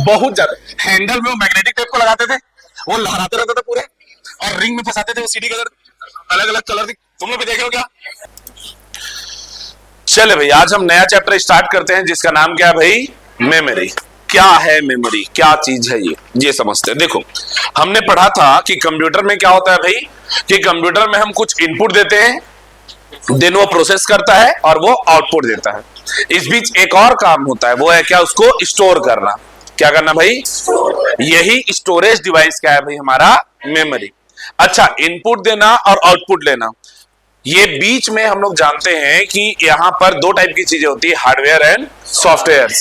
बहुत ज्यादा। हैंडल में वो मैग्नेटिक टेप को लगाते थे, वो लहराते रहते थे पूरे, और रिंग में फंसाते थे वो सीडी के अंदर, अलग अलग कलर की। तुम लोग भी देखे हो क्या? चले भाई, आज हम नया चैप्टर स्टार्ट करते हैं जिसका नाम क्या है भाई? मेमोरी। क्या है मेमोरी, क्या चीज है ये समझते हैं। देखो, हमने पढ़ा था कि कंप्यूटर में क्या होता है भाई, कि कंप्यूटर में हम कुछ इनपुट देते हैं, देन वो प्रोसेस करता है और वो आउटपुट देता है। इस बीच एक और काम होता है, वो है क्या? उसको स्टोर करना। क्या करना भाई? यही स्टोरेज डिवाइस क्या है भाई? हमारा मेमोरी। अच्छा, इनपुट देना और आउटपुट लेना, ये बीच में हम लोग जानते हैं कि यहां पर दो टाइप की चीजें होती है, हार्डवेयर एंड सॉफ्टवेयर।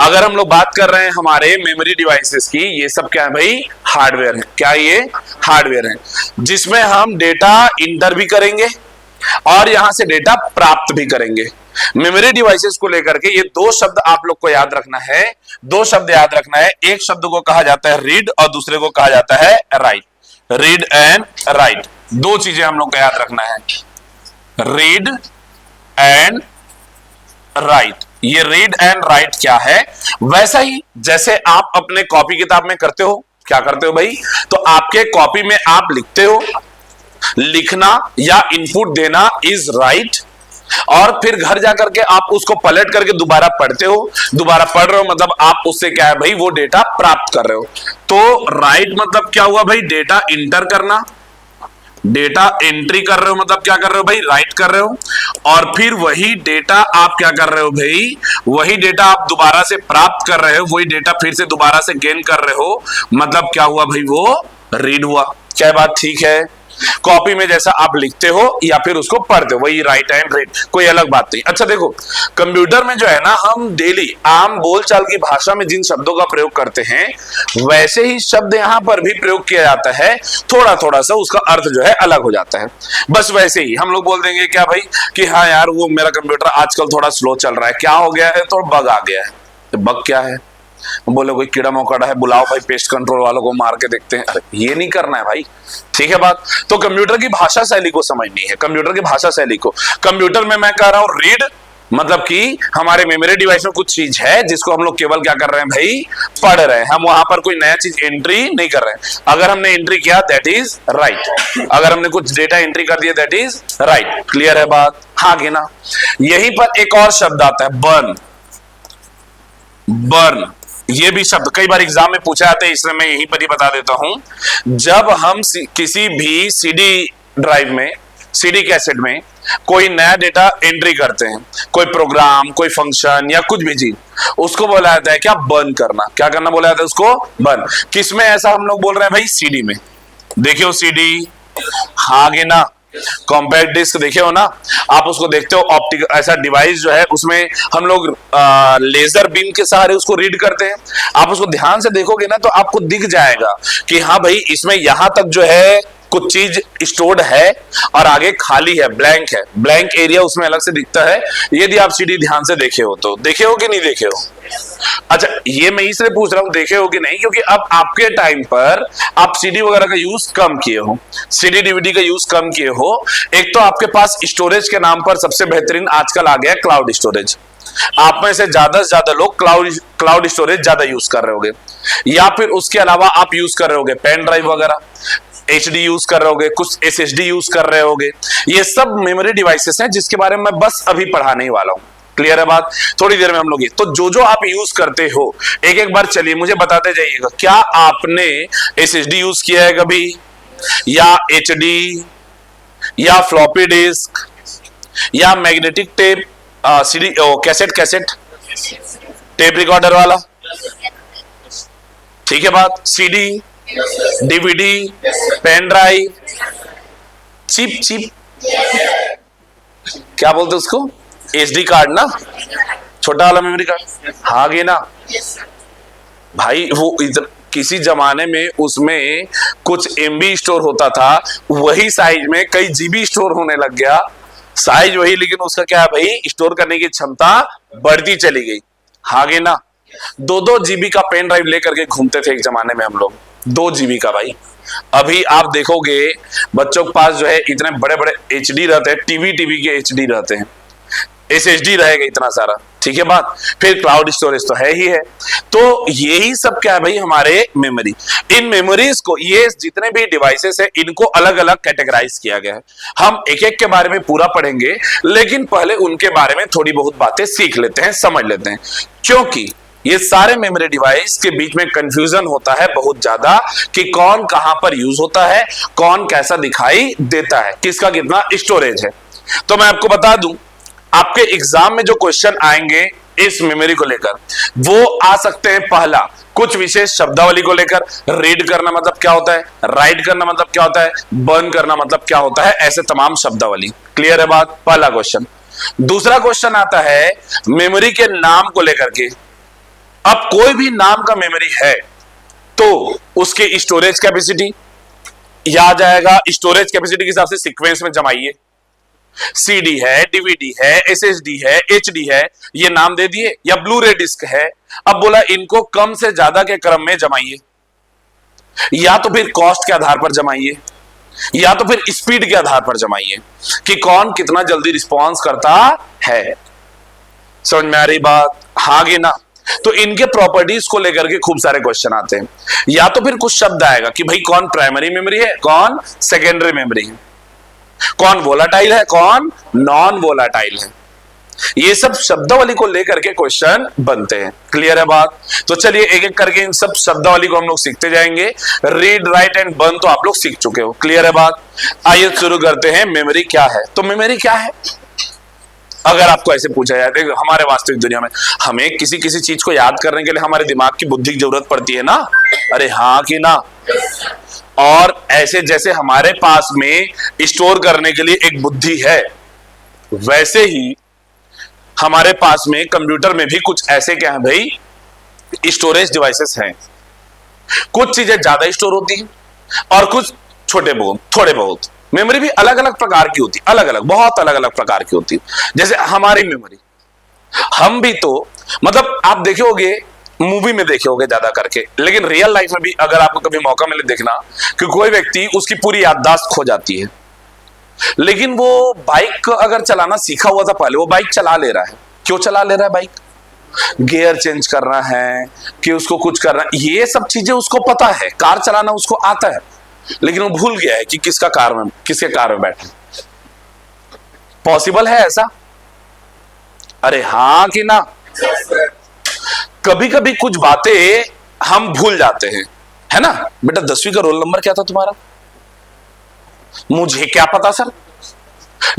अगर हम लोग बात कर रहे हैं हमारे मेमोरी डिवाइसेस की, ये सब क्या है भाई? हार्डवेयर है। क्या ये? हार्डवेयर है, जिसमें हम डेटा इंटर भी करेंगे और यहां से डेटा प्राप्त भी करेंगे। मेमोरी डिवाइसेस को लेकर के ये दो शब्द आप लोग को याद रखना है, दो शब्द याद रखना है। एक शब्द को कहा जाता है रीड और दूसरे को कहा जाता है राइट। रीड एंड राइट, दो चीजें हम लोग को याद रखना है, रीड एंड राइट। ये रीड एंड राइट क्या है? वैसा ही जैसे आप अपने कॉपी किताब में करते हो, क्या करते हो भाई? तो आपके कॉपी में आप लिखते हो, लिखना या इनपुट देना इज राइट, और फिर घर जाकर के आप उसको पलट करके दोबारा पढ़ते हो। दोबारा पढ़ रहे हो मतलब आप उससे क्या है भाई? वो डेटा प्राप्त कर रहे हो। तो राइट मतलब क्या हुआ भाई? डेटा इंटर करना, डेटा एंट्री कर रहे हो मतलब क्या कर रहे हो भाई? राइट कर रहे हो। और फिर वही डेटा आप क्या कर रहे हो भाई? वही डेटा आप दोबारा से प्राप्त कर रहे हो, वही डेटा फिर से दोबारा से गेन कर रहे हो, मतलब क्या हुआ भाई? वो रीड हुआ। क्या बात ठीक है? कॉपी में जैसा आप लिखते हो या फिर उसको पढ़ते हो, वही राइट एंड रीड, कोई अलग बात नहीं। अच्छा देखो, कंप्यूटर में जो है ना, हम डेली आम बोलचाल की भाषा में जिन शब्दों का प्रयोग करते हैं, वैसे ही शब्द यहां पर भी प्रयोग किया जाता है। थोड़ा थोड़ा सा उसका अर्थ जो है अलग हो जाता है, बस वैसे ही हम लोग बोल देंगे क्या भाई कि हाँ यार, वो मेरा कंप्यूटर आजकल थोड़ा स्लो चल रहा है। क्या हो गया है? तो बग आ गया है। तो बग क्या है? बोले कोई कीड़ा मकोड़ा है, बुलाओ भाई पेस्ट कंट्रोल वालों को, मार के देखते हैं। अरे ये नहीं करना है भाई, ठीक है बात? तो कंप्यूटर की भाषा शैली को समझनी है, कंप्यूटर की भाषा शैली को। कंप्यूटर में मैं कह रहा हूं रीड, मतलब कि हमारे मेमोरी डिवाइस में कुछ चीज है जिसको हम लोग केवल क्या कर रहे हैं भाई? पढ़ रहे हैं। हम वहां पर कोई नया चीज एंट्री नहीं कर रहे हैं। अगर हमने एंट्री किया दैट इज राइट, अगर हमने कुछ डेटा एंट्री कर दिया दैट इज राइट। क्लियर है बात? हाँ कि ना? यहीं पर एक और शब्द आता है, बर्न। बर्न, ये भी शब्द कई बार एग्जाम में पूछा जाता है, इसलिए मैं यहीं पर ही बता देता हूं। जब हम किसी भी सीडी ड्राइव में, सीडी कैसेट में कोई नया डेटा एंट्री करते हैं, कोई प्रोग्राम, कोई फंक्शन या कुछ भी चीज, उसको बोला जाता है क्या? बर्न करना। क्या करना बोला जाता है उसको? बर्न। किसमें ऐसा हम लोग बोल रहे हैं भाई? सीडी में। देखियो सीडी, हाँ गे ना? कॉम्पैक्ट डिस्क देखे हो ना आप? उसको देखते हो, ऑप्टिक ऐसा डिवाइस जो है, उसमें हम लोग लेजर बीम के सहारे उसको रीड करते हैं। आप उसको ध्यान से देखोगे ना तो आपको दिख जाएगा कि हाँ भाई, इसमें यहां तक जो है कुछ चीज स्टोर्ड है और आगे खाली है, ब्लैंक है, ब्लैंक एरिया उसमें अलग से दिखता है। यदि आप सीडी ध्यान से देखे हो तो। देखे हो कि नहीं देखे हो? अच्छा, ये मैं इसलिए पूछ रहा हूं देखे हो कि नहीं, क्योंकि अब आपके टाइम पर आप सीडी वगैरह का यूज कम किए हो, सीडी डीवीडी का यूज कम किए हो। एक तो आपके पास स्टोरेज के नाम पर सबसे बेहतरीन आजकल आ गया क्लाउड स्टोरेज। आप में से ज्यादा लोग क्लाउड स्टोरेज ज्यादा यूज कर रहे होगे, या फिर उसके अलावा आप यूज कर रहे होगे पेन ड्राइव वगैरह, HD यूज कर रहे होगे, कुछ SSD यूज कर रहे होगे। ये सब मेमोरी डिवाइसेस हैं जिसके बारे में मैं बस अभी पढ़ाने ही वाला हूं। क्लियर है बात? थोड़ी देर में हम लोग ये, तो जो जो आप यूज करते हो एक एक बार चलिए मुझे बताते जाइएगा। क्या आपने SSD यूज किया है कभी, या HD, या फ्लॉपी डिस्क, या magnetic tape, CD, cassette tape recorder वाला? ठीक है बात? CD, DVD, pen drive, chip, क्या बोलते उसको? SD कार्ड ना, छोटा वाला मेमोरी कार्ड। हाँ गे ना भाई? वो किसी जमाने में उसमें कुछ MB स्टोर होता था, वही साइज में कई GB स्टोर होने लग गया। साइज वही, लेकिन उसका क्या है भाई? स्टोर करने की क्षमता बढ़ती चली गई। हाँ गे ना? 2-2 GB का पेन ड्राइव लेकर के घूमते थे एक जमाने में हम लोग, 2 GB का भाई। अभी आप देखोगे बच्चों के पास जो है इतने बड़े बड़े HD रहते हैं, टीवी के HD रहते हैं, SSD रहेगा इतना सारा। ठीक है बात। फिर क्लाउड स्टोरेज तो है ही है। तो यही सब क्या है भाई, हमारे मेमोरी। इन मेमोरीज को, ये जितने भी डिवाइसेस है, इनको अलग अलग कैटेगराइज किया गया है। हम एक एक के बारे में पूरा पढ़ेंगे, लेकिन पहले उनके बारे में थोड़ी बहुत बातें सीख लेते हैं, समझ लेते हैं, क्योंकि ये सारे मेमोरी डिवाइस के बीच में कंफ्यूजन होता है बहुत ज्यादा कि कौन कहां पर यूज होता है, कौन कैसा दिखाई देता है, किसका कितना स्टोरेज है। तो मैं आपको बता दूं, आपके एग्जाम में जो क्वेश्चन आएंगे इस मेमोरी को लेकर, वो आ सकते हैं पहला कुछ विशेष शब्दावली को लेकर। रीड करना मतलब क्या होता है, राइट करना मतलब क्या होता है, बर्न करना मतलब क्या होता है, ऐसे तमाम शब्दावली। क्लियर है बात, पहला क्वेश्चन। दूसरा क्वेश्चन आता है मेमोरी के नाम को लेकर के। अब कोई भी नाम का मेमोरी है तो उसके स्टोरेज कैपेसिटी आ जाएगा, स्टोरेज कैपेसिटी के हिसाब से सीक्वेंस में जमाइए। सीडी है, डीवीडी है, एसएसडी है, एचडी है, ये नाम दे दिए, या ब्लू रे डिस्क है। अब बोला इनको कम से ज्यादा के क्रम में जमाइए, या तो फिर कॉस्ट के आधार पर जमाइए, या तो फिर स्पीड के आधार पर जमाइए कि कौन कितना जल्दी रिस्पॉन्स करता है। समझ में आ रही बात, हाँ कि ना। तो इनके प्रॉपर्टीज को लेकर के खूब सारे क्वेश्चन आते हैं। या तो फिर कुछ शब्द आएगा कि भाई कौन प्राइमरी मेमोरी है, कौन सेकेंडरी मेमोरी है, कौन वोलाटाइल है, कौन नॉन वोलाटाइल है। ये सब शब्दावली को लेकर के क्वेश्चन बनते हैं। क्लियर है बात। तो चलिए एक एक करके इन सब शब्दावली को हम लोग सीखते जाएंगे। रीड, राइट एंड बर्न तो आप लोग सीख चुके हो। क्लियर है बात। आइए शुरू करते हैं, मेमोरी क्या है। तो मेमोरी क्या है, अगर आपको ऐसे पूछा जाए, हमारे वास्तविक दुनिया में हमें किसी किसी चीज को याद करने के लिए हमारे दिमाग की बुद्धि की जरूरत पड़ती है ना, अरे हाँ कि ना। और ऐसे जैसे हमारे पास में स्टोर करने के लिए एक बुद्धि है, वैसे ही हमारे पास में कंप्यूटर में भी कुछ ऐसे क्या है भाई, स्टोरेज डिवाइसेस हैं। कुछ चीजें ज्यादा स्टोर होती हैं और कुछ छोटे बहुत, थोड़े बहुत। मेमोरी भी अलग अलग प्रकार की होती, अलग अलग, बहुत अलग अलग प्रकार की होती। जैसे हमारी मेमोरी, हम भी तो मतलब आप देखे होगे, मूवी में देखे होगे ज्यादा करके, लेकिन रियल लाइफ में भी अगर आपको कभी मौका मिले देखना कि कोई व्यक्ति, उसकी पूरी याददाश्त खो जाती है, लेकिन वो बाइक अगर चलाना सीखा हुआ था पहले, वो बाइक चला ले रहा है। क्यों चला ले रहा है बाइक? गियर चेंज करना है कि उसको कुछ करना, ये सब चीजें उसको पता है। कार चलाना उसको आता है, लेकिन वो भूल गया है कि किसके कार में बैठे। पॉसिबल है ऐसा? अरे हाँ कि ना। कभी कभी कुछ बातें हम भूल जाते हैं, है ना। बेटा 10वीं का रोल नंबर क्या था तुम्हारा? मुझे क्या पता सर।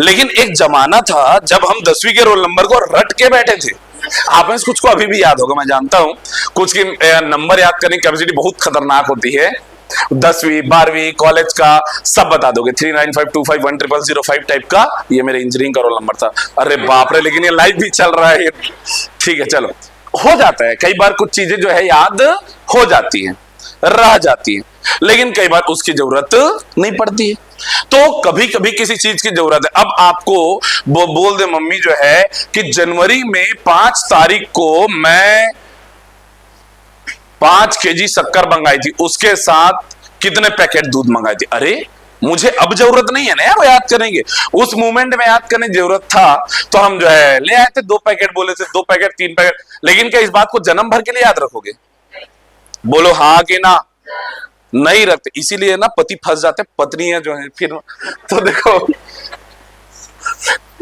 लेकिन एक जमाना था जब हम 10वीं के रोल नंबर को रट के बैठे थे। आप में से कुछ को अभी भी याद होगा, मैं जानता हूं कुछ की नंबर याद करने की कैपेसिटी बहुत खतरनाक होती है। 10वीं 12वीं कॉलेज का सब बता दोगे, 3952510005 टाइप का। ये मेरे इंजीनियरिंग का रोल नंबर था। अरे बाप रे, लेकिन ये लाइव भी चल रहा है। ठीक है चलो, हो जाता है कई बार, कुछ चीजें जो है याद हो जाती हैं, रह जाती हैं, लेकिन कई बार उसकी जरूरत नहीं पड़ती है। तो कभी कभी किसी चीज की जरूरत है। अब आपको वो बोल दे मम्मी जो है कि जनवरी में 5 तारीख को मैं 5 केजी शक्कर मंगाई थी, उसके साथ कितने पैकेट दूध मंगाए थे। अरे मुझे अब जरूरत नहीं है ना यार वो याद करेंगे, उस मोमेंट में याद करने की जरूरत था तो हम जो है ले आए थे। 2 पैकेट बोले थे, 2 पैकेट 3 पैकेट। लेकिन क्या इस बात को जन्म भर के लिए याद रखोगे? बोलो हाँ कि ना। नहीं रखते, इसीलिए ना पति फंस जाते, पत्नियां जो है फिर। तो देखो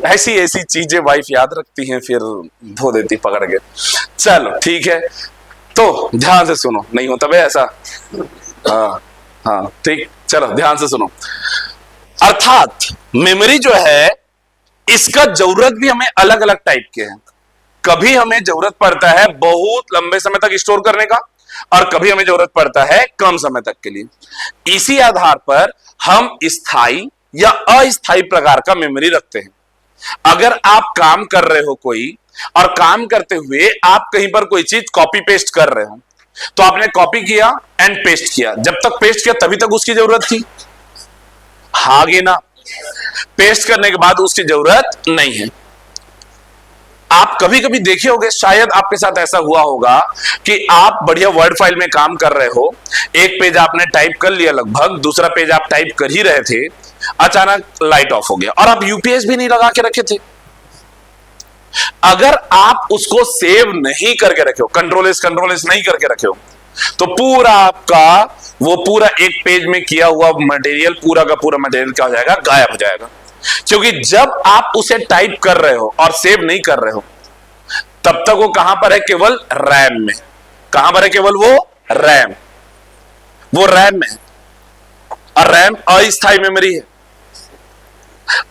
ऐसी ऐसी चीजें वाइफ याद रखती हैं, फिर धो देती पकड़ के। चलो ठीक है, तो ध्यान से सुनो, नहीं होता भाई ऐसा। हाँ हाँ ठीक, चलो ध्यान से सुनो। अर्थात मेमोरी जो है, इसका जरूरत भी हमें अलग अलग टाइप के हैं। कभी हमें जरूरत पड़ता है बहुत लंबे समय तक स्टोर करने का, और कभी हमें जरूरत पड़ता है कम समय तक के लिए। इसी आधार पर हम स्थायी या अस्थायी प्रकार का मेमोरी रखते हैं। अगर आप काम कर रहे हो कोई, और काम करते हुए आप कहीं पर कोई चीज कॉपी पेस्ट कर रहे हो, तो आपने कॉपी किया एंड पेस्ट किया, जब तक पेस्ट किया तभी तक उसकी जरूरत थी, हागे ना। पेस्ट करने के बाद उसकी जरूरत नहीं है। आप कभी कभी देखे होंगे, शायद आपके साथ ऐसा हुआ होगा कि आप बढ़िया वर्ड फाइल में काम कर रहे हो, एक पेज आपने टाइप कर लिया लगभग, दूसरा पेज आप टाइप कर ही रहे थे, अचानक लाइट ऑफ हो गया और आप यूपीएस भी नहीं लगा के रखे थे। अगर आप उसको सेव नहीं करके रखे हो, कंट्रोल एस नहीं करके रखे हो, तो पूरा आपका वो पूरा एक पेज में किया हुआ मटेरियल, पूरा का पूरा मटेरियल क्या हो जाएगा, गायब हो जाएगा। क्योंकि जब आप उसे टाइप कर रहे हो और सेव नहीं कर रहे हो, तब तक वो कहां पर है, केवल रैम में। कहां पर है, केवल वो रैम में है। और रैम अस्थायी मेमोरी है।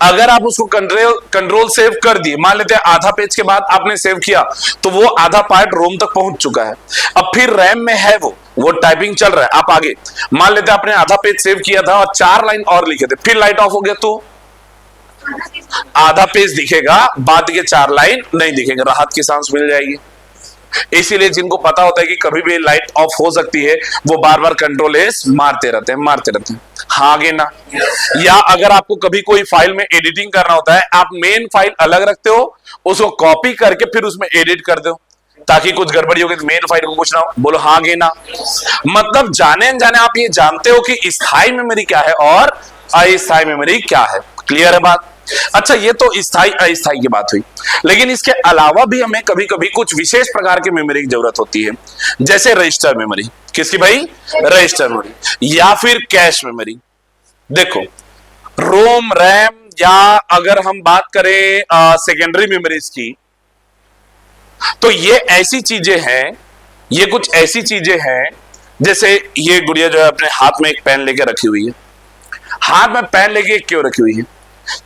अगर आप उसको कंट्रोल सेव कर दिए, मान लेते हैं आधा पेज के बाद आपने सेव किया, तो वो आधा पार्ट रोम तक पहुंच चुका है, अब फिर रैम में है वो टाइपिंग चल रहा है, आप आगे मान लेते हैं आपने आधा पेज सेव किया था और 4 लाइन और लिखे थे, फिर लाइट ऑफ हो गया तो आधा पेज दिखेगा, बाद के 4 लाइन नहीं दिखेंगे, राहत की सांस मिल जाएगी। इसीलिए जिनको पता होता है कि कभी भी लाइट ऑफ हो सकती है, वो बार बार कंट्रोल एस मारते रहते हैं। हाँ आगे ना। या अगर आपको कभी कोई फाइल में एडिटिंग करना होता है, आप मेन फाइल अलग रखते हो, उसको कॉपी करके फिर उसमें एडिट कर दो, ताकि कुछ गड़बड़ी हो गई तो मेन फाइल को कुछ ना हो। बोलो हाँ आगे ना। मतलब जाने अनजाने आप ये जानते हो कि स्थायी मेमोरी क्या है और अस्थायी मेमोरी क्या है। क्लियर है बात। अच्छा, ये तो स्थायी अस्थायी की बात हुई, लेकिन इसके अलावा भी हमें कभी कभी कुछ विशेष प्रकार की मेमोरी की जरूरत होती है, जैसे रजिस्टर मेमोरी। किसकी भाई? रजिस्टर मेमोरी या फिर कैश मेमोरी। देखो, रोम, रैम, या अगर हम बात करें सेकेंडरी मेमोरीज की, तो ये ऐसी चीजें हैं, ये कुछ ऐसी चीजें हैं, जैसे ये गुड़िया जो है अपने हाथ में एक पेन लेके रखी हुई है। हाथ में पेन लेके क्यों रखी हुई है?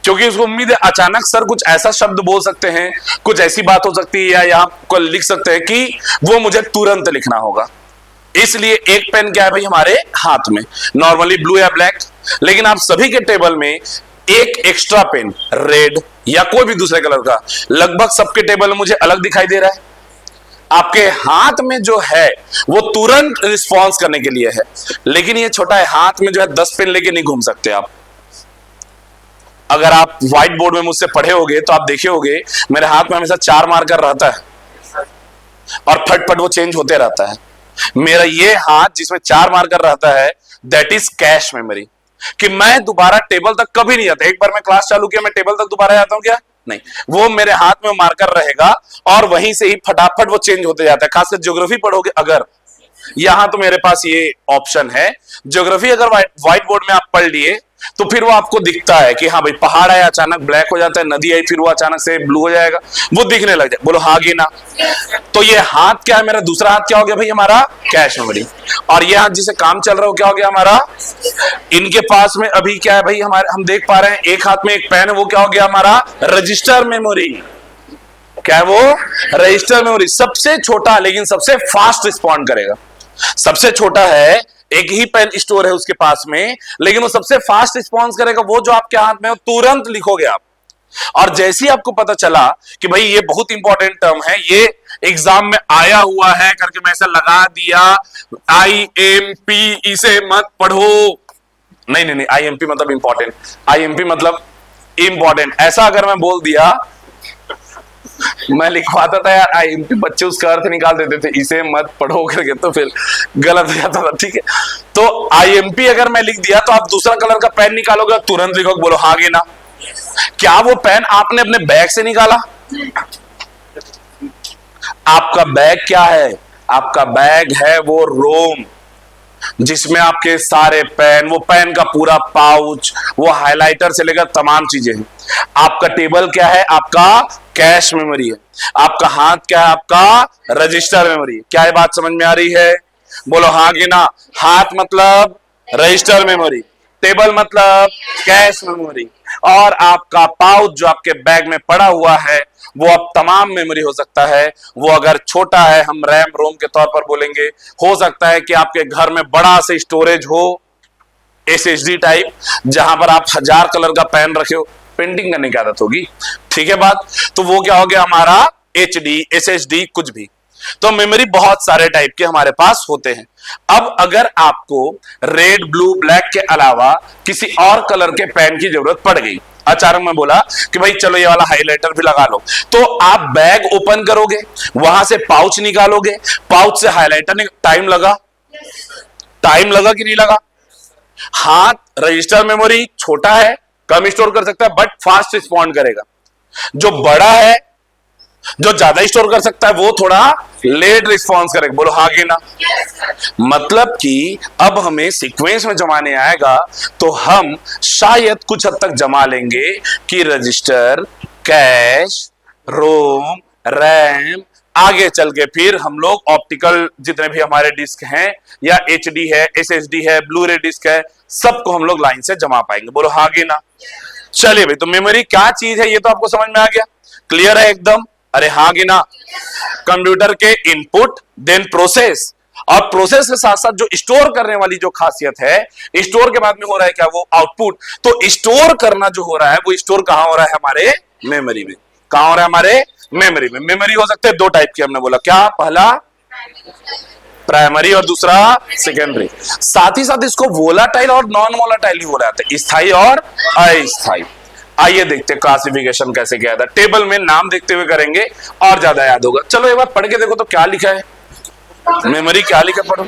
क्योंकि उसको उम्मीद है अचानक सर कुछ ऐसा शब्द बोल सकते हैं, कुछ ऐसी बात हो सकती है, या यहां को लिख सकते हैं कि वो मुझे तुरंत लिखना होगा। इसलिए एक पेन क्या है भाई हमारे हाथ में, नॉर्मली ब्लू या ब्लैक, लेकिन आप सभी के टेबल में एक एक्स्ट्रा पेन रेड या कोई भी दूसरे कलर का, लगभग सबके टेबल में मुझे अलग दिखाई दे रहा है। आपके हाथ में जो है वो तुरंत रिस्पॉन्स करने के लिए है, लेकिन ये छोटा है, हाथ में जो है 10 पेन लेके नहीं घूम सकते आप। अगर आप व्हाइट बोर्ड में मुझसे पढ़े होगे तो आप देखे होगे मेरे हाथ में हमेशा 4 मार्कर रहता है और फटफट वो चेंज होते रहता है। मेरा ये हाथ जिसमें 4 मार्कर रहता है, दैट इज कैश मेमोरी, कि मैं दोबारा टेबल तक कभी नहीं आता। एक बार मैं क्लास चालू किया, मैं टेबल तक दोबारा जाता हूं क्या? नहीं, वो मेरे हाथ में मार्कर रहेगा और वहीं से ही फटाफट वो चेंज होते जाता है। खासकर ज्योग्राफी पढ़ोगे अगर, यहां तो मेरे पास ये ऑप्शन है, ज्योग्राफी अगर व्हाइट बोर्ड में आप पढ़ लिए तो फिर वो आपको दिखता है कि हाँ भाई पहाड़ आया अचानक ब्लैक हो जाता है, नदी आई फिर वो अचानक से ब्लू हो जाएगा, वो दिखने लग जाए। बोलो हाँ गे ना। तो ये हाथ क्या है मेरा? दूसरा हाथ क्या हो गया भाई हमारा? Cache memory. और ये हाथ जिसे काम चल रहा हो क्या हो गया हमारा? इनके पास में अभी क्या है भाई हमारे, हम देख पा रहे हैं एक हाथ में एक पेन है, वो क्या हो गया हमारा? Register memory. क्या है वो? Register memory. सबसे छोटा लेकिन सबसे फास्ट रिस्पॉन्ड करेगा। सबसे छोटा है, एक ही पेन स्टोर है उसके पास में, लेकिन वो सबसे फास्ट रिस्पॉन्स करेगा। वो जो आपके हाथ में है तुरंत लिखोगे आप। और जैसे ही आपको पता चला कि भाई ये बहुत इंपॉर्टेंट टर्म है, ये एग्जाम में आया हुआ है करके मैं ऐसा लगा दिया, IMP, इसे मत पढ़ो। नहीं, IMP मतलब इंपॉर्टेंट, IMP मतलब इंपॉर्टेंट, ऐसा अगर मैं बोल दिया, मैं लिखवाता था यार IMP, बच्चे उसका अर्थ निकाल देते थे इसे मत पढ़ो करके, तो फिर गलत हो जाता था। ठीक है, तो IMP अगर मैं लिख दिया तो आप दूसरा कलर का पेन निकालोगे और तुरंत लिखोगे। बोलो हाँ गे ना। क्या वो पेन आपने अपने बैग से निकाला? आपका बैग क्या है? आपका बैग है वो रोम, जिसमें आपके सारे पेन, वो पेन का पूरा पाउच, वो हाइलाइटर से लेकर तमाम चीजें हैं। आपका टेबल क्या है? आपका कैश मेमोरी है। आपका हाथ क्या है? आपका रजिस्टर मेमोरी। क्या ये बात समझ में आ रही है? बोलो हाँ कि ना। हाथ मतलब रजिस्टर मेमोरी, टेबल मतलब कैश मेमोरी, और आपका पाउच जो आपके बैग में पड़ा हुआ है वो अब तमाम मेमोरी हो सकता है। वो अगर छोटा है हम रैम रोम के तौर पर बोलेंगे, हो सकता है कि आपके घर में बड़ा से स्टोरेज हो, SSD टाइप, जहां पर आप 1000 कलर का पेन रखे हो, पेंटिंग करने की आदत होगी, ठीक है बात, तो वो क्या हो गया हमारा? HD, SSD, कुछ भी। तो मेमोरी बहुत सारे टाइप के हमारे पास होते हैं। अब अगर आपको रेड, ब्लू, ब्लैक के अलावा किसी और कलर के पेन की जरूरत पड़ गई, अचानक मैं बोला कि भाई चलो ये वाला हाइलाइटर भी लगा लो, तो आप बैग ओपन करोगे, वहां से पाउच निकालोगे, पाउच से हाइलाइटर, टाइम लगा? टाइम लगा कि नहीं लगा? हाथ रजिस्टर मेमोरी छोटा है, कम स्टोर कर सकता है, बट फास्ट रिस्पॉन्ड करेगा। जो बड़ा है जो ज्यादा स्टोर कर सकता है वो थोड़ा लेट रिस्पॉन्स करेगा। बोलो हाँ कि ना? मतलब कि अब हमें सीक्वेंस में जमाने आएगा तो हम शायद कुछ हद तक जमा लेंगे कि रजिस्टर, कैश, रोम, रैम, आगे चल के फिर हम लोग ऑप्टिकल जितने भी हमारे डिस्क हैं या एचडी है, एसएसडी है, ब्लूरे डिस्क है, सबको हम लोग लाइन से जमा पाएंगे। बोलो हाँ कि ना? चलिए भाई, तो मेमोरी क्या चीज है ये तो आपको समझ में आ गया, क्लियर है एकदम? अरे हाँ कि ना? कंप्यूटर के इनपुट देन प्रोसेस, और प्रोसेस के साथ साथ जो स्टोर करने वाली जो खासियत है, स्टोर के बाद में हो रहा है क्या? वो आउटपुट। तो स्टोर करना जो हो रहा है वो स्टोर कहां हो रहा है? हमारे मेमोरी में। कहां हो रहा है? हमारे मेमोरी में। मेमोरी हो सकते हैं दो टाइप की, हमने बोला क्या? पहला प्राइमरी और दूसरा सेकेंडरी। साथ ही साथ इसको वोलाटाइल और नॉन वोलाटाइल भी बोला जाता है, स्थायी और अस्थायी। आइए देखते हैं क्लासिफिकेशन कैसे किया था। टेबल में नाम देखते हुए करेंगे और ज्यादा याद होगा। चलो एक बार पढ़ के देखो तो क्या लिखा है, मेमोरी क्या लिखा, पढ़ो।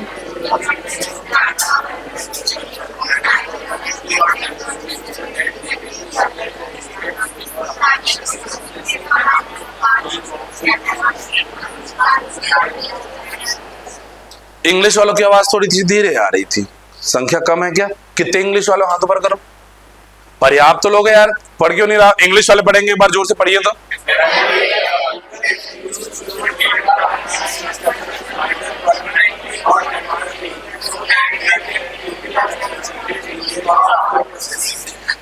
इंग्लिश वालों की आवाज थोड़ी सी धीरे आ रही थी, संख्या कम है क्या? कितने इंग्लिश वालों हाथ ऊपर करो। पर्याप्त तो लोग है यार, पढ़ क्यों नहीं रहा? इंग्लिश वाले पढ़ेंगे, एक बार जोर से पढ़िए तो।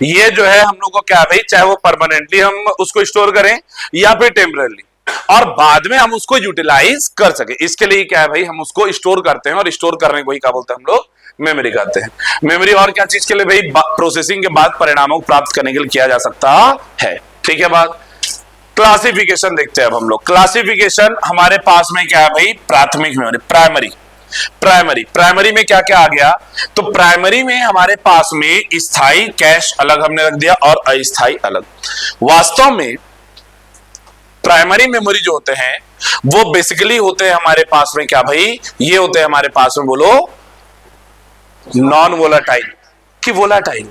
ये जो है हम लोग को क्या भाई, चाहे वो परमानेंटली हम उसको स्टोर करें या फिर टेम्पररी, और बाद में हम उसको यूटिलाइज कर सके, इसके लिए क्या है भाई, हम उसको स्टोर करते हैं, और स्टोर करने को ही क्या बोलते हैं हम लोग? मेमोरी कहते हैं। मेमोरी और क्या चीज के लिए भाई? प्रोसेसिंग के बाद परिणामों को प्राप्त करने के लिए किया जा सकता है। ठीक है बात। क्लासिफिकेशन देखते हैं अब हम लोग। क्लासिफिकेशन हमारे पास में क्या है भाई? प्राथमिक मेमोरी, प्राइमरी। प्राइमरी में क्या क्या आ गया? तो प्राइमरी में हमारे पास में स्थायी कैश अलग हमने रख दिया और अस्थायी अलग। वास्तव में प्राइमरी मेमोरी जो होते हैं वो बेसिकली होते हैं हमारे पास में क्या भाई? ये होते हैं हमारे पास में, बोलो, नॉन वोलाटाइल कि वोलाटाइल,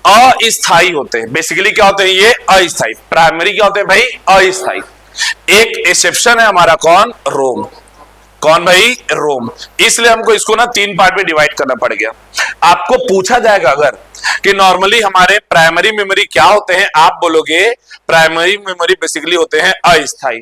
अस्थायी होते हैं। बेसिकली क्या होते हैं ये? अस्थायी। प्राइमरी क्या होते हैं भाई? अस्थायी। एक एक्सेप्शन है हमारा, कौन? रोम। कौन भाई? रोम। इसलिए हमको इसको ना 3 पार्ट में डिवाइड करना पड़ गया। आपको पूछा जाएगा अगर कि नॉर्मली हमारे प्राइमरी मेमोरी क्या होते हैं, आप बोलोगे प्राइमरी मेमोरी बेसिकली होते हैं अस्थायी।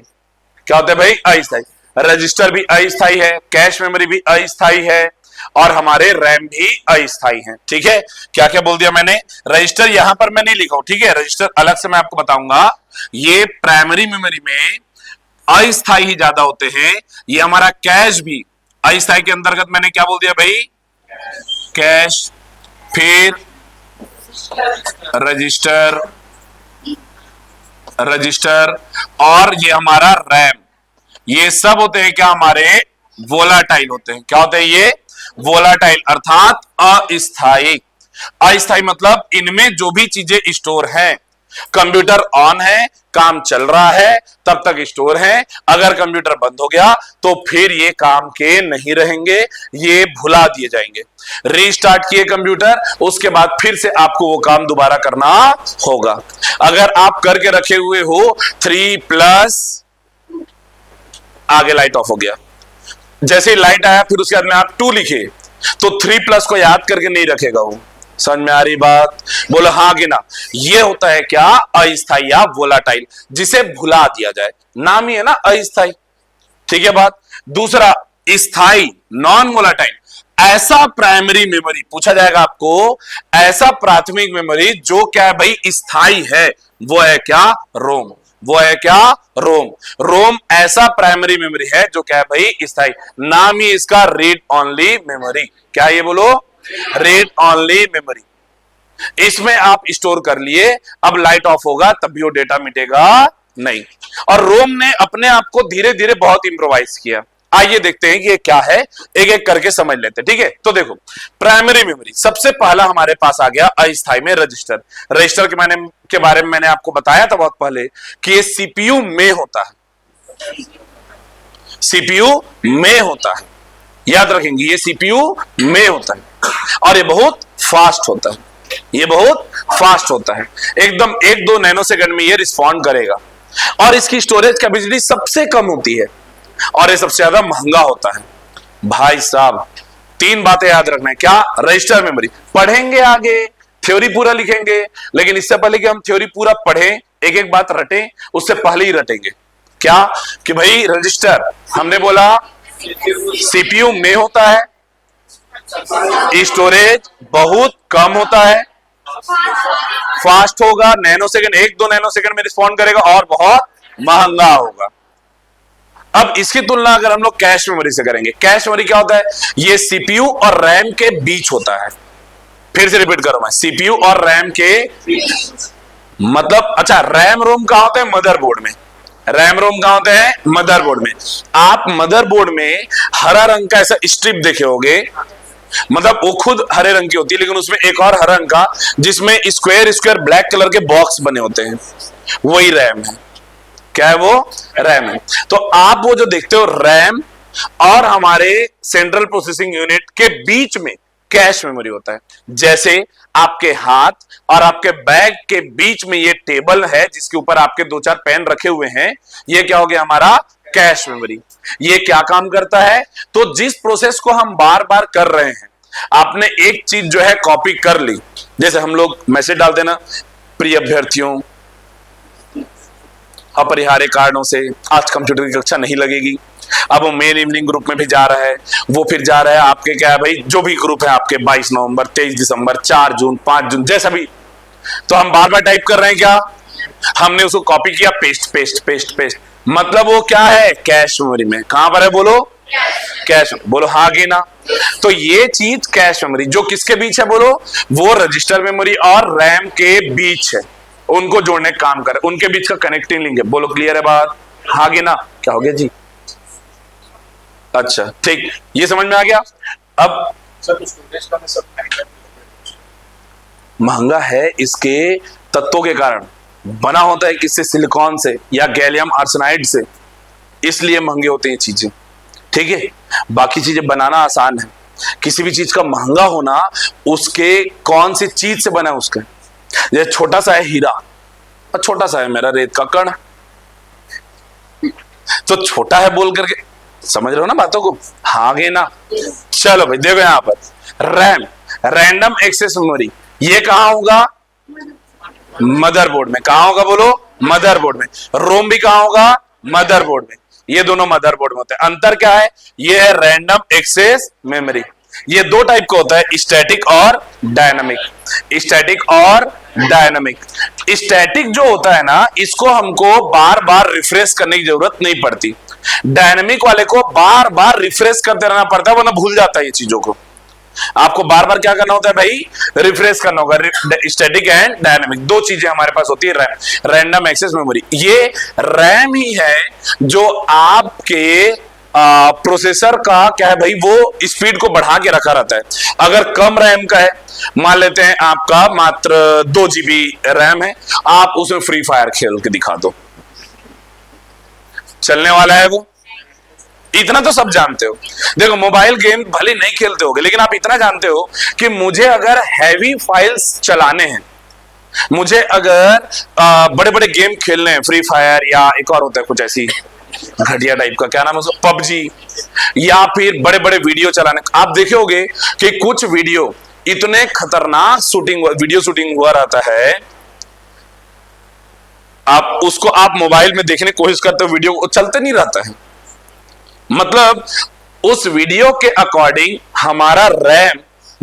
क्या होते हैं भाई? अस्थायी। रजिस्टर भी अस्थायी है, कैश मेमोरी भी अस्थायी है, और हमारे रैम भी अस्थायी हैं। ठीक है, क्या क्या बोल दिया मैंने? रजिस्टर यहां पर मैं नहीं लिखा हूं, ठीक है, रजिस्टर अलग से मैं आपको बताऊंगा। ये प्राइमरी मेमोरी में अस्थायी ही ज्यादा होते हैं। ये हमारा कैश भी अस्थायी के अंतर्गत मैंने क्या बोल दिया भाई? कैश, फिर रजिस्टर और ये हमारा रैम, ये सब होते हैं क्या? हमारे वोलाटाइल होते हैं। क्या होते हैं ये? वोलाटाइल, अर्थात अस्थायी। अस्थायी मतलब इनमें जो भी चीजें स्टोर हैं, कंप्यूटर ऑन है, काम चल रहा है, तब तक स्टोर है। अगर कंप्यूटर बंद हो गया तो फिर ये काम के नहीं रहेंगे, ये भुला दिए जाएंगे। रीस्टार्ट किए कंप्यूटर, उसके बाद फिर से आपको वो काम दोबारा करना होगा। अगर आप करके रखे हुए हो 3+, आगे लाइट ऑफ हो गया, जैसे ही लाइट आया फिर उसके बाद में आप 2 लिखे तो 3+ को याद करके नहीं रखेगा वो। समझ में आ रही बात? बोलो हाँ कि ना? ये होता है क्या? अस्थायी या वोलाटाइल, जिसे भुला दिया जाए, नाम ही है ना अस्थायी। ठीक है बात। दूसरा स्थायी, नॉन वोलाटाइल, ऐसा प्राइमरी मेमोरी पूछा जाएगा आपको, ऐसा प्राथमिक मेमोरी जो क्या है भाई? स्थायी है, वो है क्या? रोम। वो है क्या? रोम। रोम ऐसा प्राइमरी मेमोरी है जो क्या है भाई? स्थायी। नाम ही इसका रीड ओनली मेमोरी। क्या ये बोलो? Read only memory. इसमें आप स्टोर कर लिए, अब लाइट ऑफ होगा तब भी वो डेटा मिटेगा नहीं। और रोम ने अपने आप को धीरे धीरे बहुत इंप्रोवाइज किया। आइए देखते हैं कि ये क्या है, एक एक करके समझ लेते हैं। ठीक है, तो देखो प्राइमरी मेमोरी, सबसे पहला हमारे पास आ गया अस्थायी में रजिस्टर। रजिस्टर के बारे में मैंने आपको बताया था बहुत पहले कि ये सीपीयू में होता है, सीपीयू में होता है, याद रखेंगे, ये सीपीयू में होता है और ये बहुत फास्ट होता है। ये बहुत फास्ट होता है, एकदम 1-2 नैनो सेकंड में ये रिस्पॉन्ड करेगा। और इसकी स्टोरेज कैपेसिटी सबसे कम होती है और ये सबसे ज्यादा महंगा होता है। भाई साहब, तीन बातें याद रखना है। क्या? Register memory. पढ़ेंगे आगे, थ्योरी पूरा लिखेंगे, लेकिन इससे पहले कि हम थ्योरी पूरा पढ़ें, एक एक बात रटें, उससे पहले ही रटेंगे क्या कि भाई रजिस्टर हमने बोला सीपीयू में होता है, स्टोरेज बहुत कम होता है, फास्ट होगा, नैनो सेकंड, 1-2 नैनो सेकंड में रिस्पॉन्ड करेगा और बहुत महंगा होगा। अब इसकी तुलना अगर हम लोग कैश मेमोरी से करेंगे, कैश मेमोरी क्या होता है? ये सीपीयू और रैम के बीच होता है। फिर से रिपीट करो मैं, सीपीयू और रैम के मतलब, अच्छा रैम रोम कहां होते हैं? मदरबोर्ड में। रैम रोम कहां होते हैं? मदरबोर्ड में। आप मदरबोर्ड में हरा रंग का ऐसा स्ट्रिप देखे होंगे, मतलब वो खुद हरे रंग की होती है, लेकिन उसमें एक और हरा रंग का जिसमें स्क्वायर स्क्वायर ब्लैक कलर के बॉक्स बने होते हैं, वही रैम है। क्या है वो? रैम है। तो आप वो जो देखते हो रैम और हमारे सेंट्रल प्रोसेसिंग यूनिट के बीच में कैश मेमोरी होता है। जैसे आपके हाथ और आपके बैग के बीच में ये टेबल है जिसके ऊपर आपके 2-4 पेन रखे हुए हैं, ये क्या हो गया? हमारा कैश मेमोरी। ये क्या काम करता है? तो जिस प्रोसेस को हम बार बार कर रहे हैं, आपने एक चीज जो है कॉपी कर ली, जैसे हम लोग मैसेज डालते ना, प्रिय अभ्यर्थियों अपरिहार्य कारणों से आज कंप्यूटर की कक्षा नहीं लगेगी। अब वो मेन इवनिंग ग्रुप में भी जा रहा है, वो फिर जा रहा है आपके क्या है भाई, जो भी ग्रुप है आपके, 22 नवंबर, 23 दिसंबर, 4 जून, 5 जून, जैसा भी। तो हम बार बार टाइप कर रहे हैं, क्या हमने उसको कॉपी किया, पेस्ट पेस्ट पेस्ट पेस्ट, मतलब वो क्या है? कैश मेमोरी में। कहां पर है बोलो? कैश। बोलो हाँ कि ना? तो ये चीज कैश मेमोरी जो किसके बीच है बोलो? वो रजिस्टर मेमोरी और रैम के बीच है, उनको जोड़ने का काम करे, उनके बीच का कनेक्टिंग लिंक है। बोलो क्लियर है बात? हाँ कि ना? क्या हो गया जी? अच्छा ठीक, ये समझ में आ गया। अब महंगा है इसके तत्वों के कारण, बना होता है किससे? सिलिकॉन से या गैलियम आर्सेनाइड से, इसलिए महंगे होते हैं चीजें। ठीक है, बाकी चीजें बनाना आसान है, किसी भी चीज का महंगा होना उसके कौन सी चीज से बना है उसका। जैसे छोटा सा है हीरा और छोटा सा है मेरा रेत का कण, तो छोटा है बोल करके, समझ रहे हो ना बातों को? हाँ गे ना? चलो भाई देखो यहां पर रैम, रैंडम एक्सेस मेमोरी, ये कहां होगा? मदरबोर्ड में। कहां होगा बोलो? मदरबोर्ड में। रोम भी कहां होगा? मदरबोर्ड में। ये दोनों मदरबोर्ड में होते हैं। अंतर क्या है? ये है रैंडम एक्सेस मेमोरी। ये दो टाइप का होता है, स्टैटिक और डायनामिक। स्टैटिक और डायनामिक। स्टैटिक जो होता है ना, इसको हमको बार बार रिफ्रेश करने की जरूरत नहीं पड़ती। डायनामिक वाले को बार बार रिफ्रेश करते रहना पड़ता है, वरना भूल जाता है ये चीजों को। आपको बार बार क्या करना होता है भाई? रिफ्रेश करना होगा। स्टैटिक एंड डायनामिक दो चीजें हमारे पास होती है। रैम, रैंडम एक्सेस मेमोरी, ये रैम ही है जो आपके प्रोसेसर का क्या है भाई, वो स्पीड को बढ़ा के रखा रहता है। अगर कम रैम का है, मान लेते हैं आपका मात्र 2 GB रैम है, आप उसमें फ्री फायर खेल के दिखा दो, चलने वाला है वो? इतना तो सब जानते हो। देखो मोबाइल गेम भले नहीं खेलते होगे, लेकिन आप इतना जानते हो कि मुझे अगर हैवी फाइल्स चलाने हैं, मुझे अगर बड़े बड़े गेम खेलने हैं, फ्री फायर या एक और होता है कुछ ऐसी घटिया टाइप का, क्या नाम है उसका, पबजी, या फिर बड़े बड़े वीडियो चलाने, आप देखे होगे कि कुछ वीडियो इतने खतरनाक वीडियो शूटिंग हुआ रहता है, आप उसको आप मोबाइल में देखने की कोशिश करते हो, वीडियो को चलते नहीं रहता है। मतलब उस वीडियो के अकॉर्डिंग हमारा रैम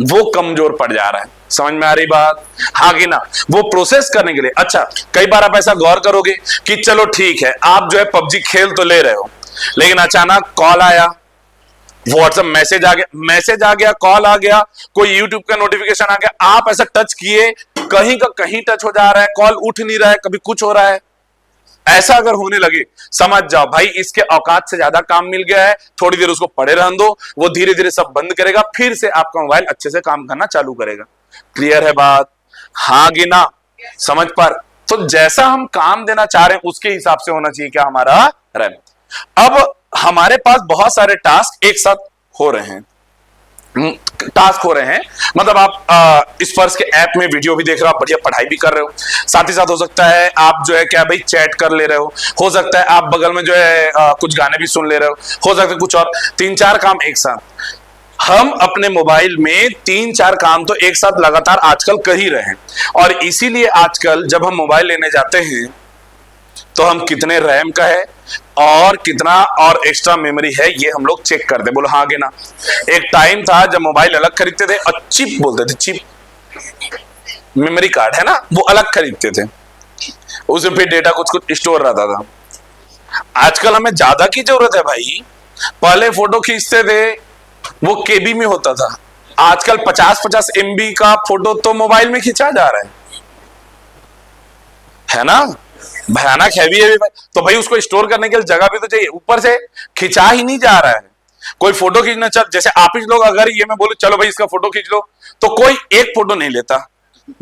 वो कमजोर पड़ जा रहा है। समझ में आ रही बात? हाँ कि ना? वो प्रोसेस करने के लिए। अच्छा, कई बार आप ऐसा गौर करोगे कि चलो ठीक है, आप जो है पबजी खेल तो ले रहे हो, लेकिन अचानक कॉल आया, व्हाट्सएप मैसेज आ गया, कॉल आ गया, कोई यूट्यूब का नोटिफिकेशन आ गया, आप ऐसा टच किए, कहीं का कहीं टच हो जा रहा है, कॉल उठ नहीं रहा है, कभी कुछ हो रहा है। ऐसा अगर होने लगे, समझ जाओ भाई इसके औकात से ज्यादा काम मिल गया है, थोड़ी देर उसको पड़े रहने दो, वो धीरे धीरे सब बंद करेगा, फिर से आपका मोबाइल अच्छे से काम करना चालू करेगा। क्लियर है बात? हाँ कि ना? समझ पर? तो जैसा हम काम देना चाह रहे हैं उसके हिसाब से होना चाहिए क्या हमारा रैम। अब हमारे पास बहुत सारे टास्क एक साथ हो रहे हैं, टास्क हो रहे हैं, मतलब आप इस फर्श के ऐप में वीडियो भी देख रहे हो, आप बढ़िया पढ़ाई भी कर रहे हो, साथ ही साथ हो सकता है आप जो है क्या भाई चैट कर ले रहे हो सकता है आप बगल में जो है कुछ गाने भी सुन ले रहे हो सकता है कुछ और 3-4 काम एक साथ। हम अपने मोबाइल में 3-4 काम तो एक साथ लगातार आजकल कर ही रहे हैं, और इसीलिए आजकल जब हम मोबाइल लेने जाते हैं तो हम कितने रैम का है और कितना और एक्स्ट्रा मेमोरी है ये हम लोग चेक करते, बोलो हाँ कि ना। एक टाइम था जब मोबाइल अलग खरीदते थे और चिप बोलते थे, चिप मेमोरी कार्ड है ना, वो अलग खरीदते थे, उसमें फिर डेटा कुछ कुछ स्टोर रहता था। आजकल हमें ज्यादा की जरूरत है भाई, पहले फोटो खींचते थे वो केबी में होता था, आजकल 50-50 MB का फोटो तो मोबाइल में खींचा जा रहा है ना, भयानक हैवी है भाई। तो भाई उसको स्टोर करने के लिए जगह भी तो चाहिए, ऊपर से खिंचा ही नहीं जा रहा है। कोई फोटो खींचना चल, जैसे आप ही लोग अगर ये मैं बोलूं चलो भाई इसका फोटो खींच लो, तो कोई एक फोटो नहीं लेता,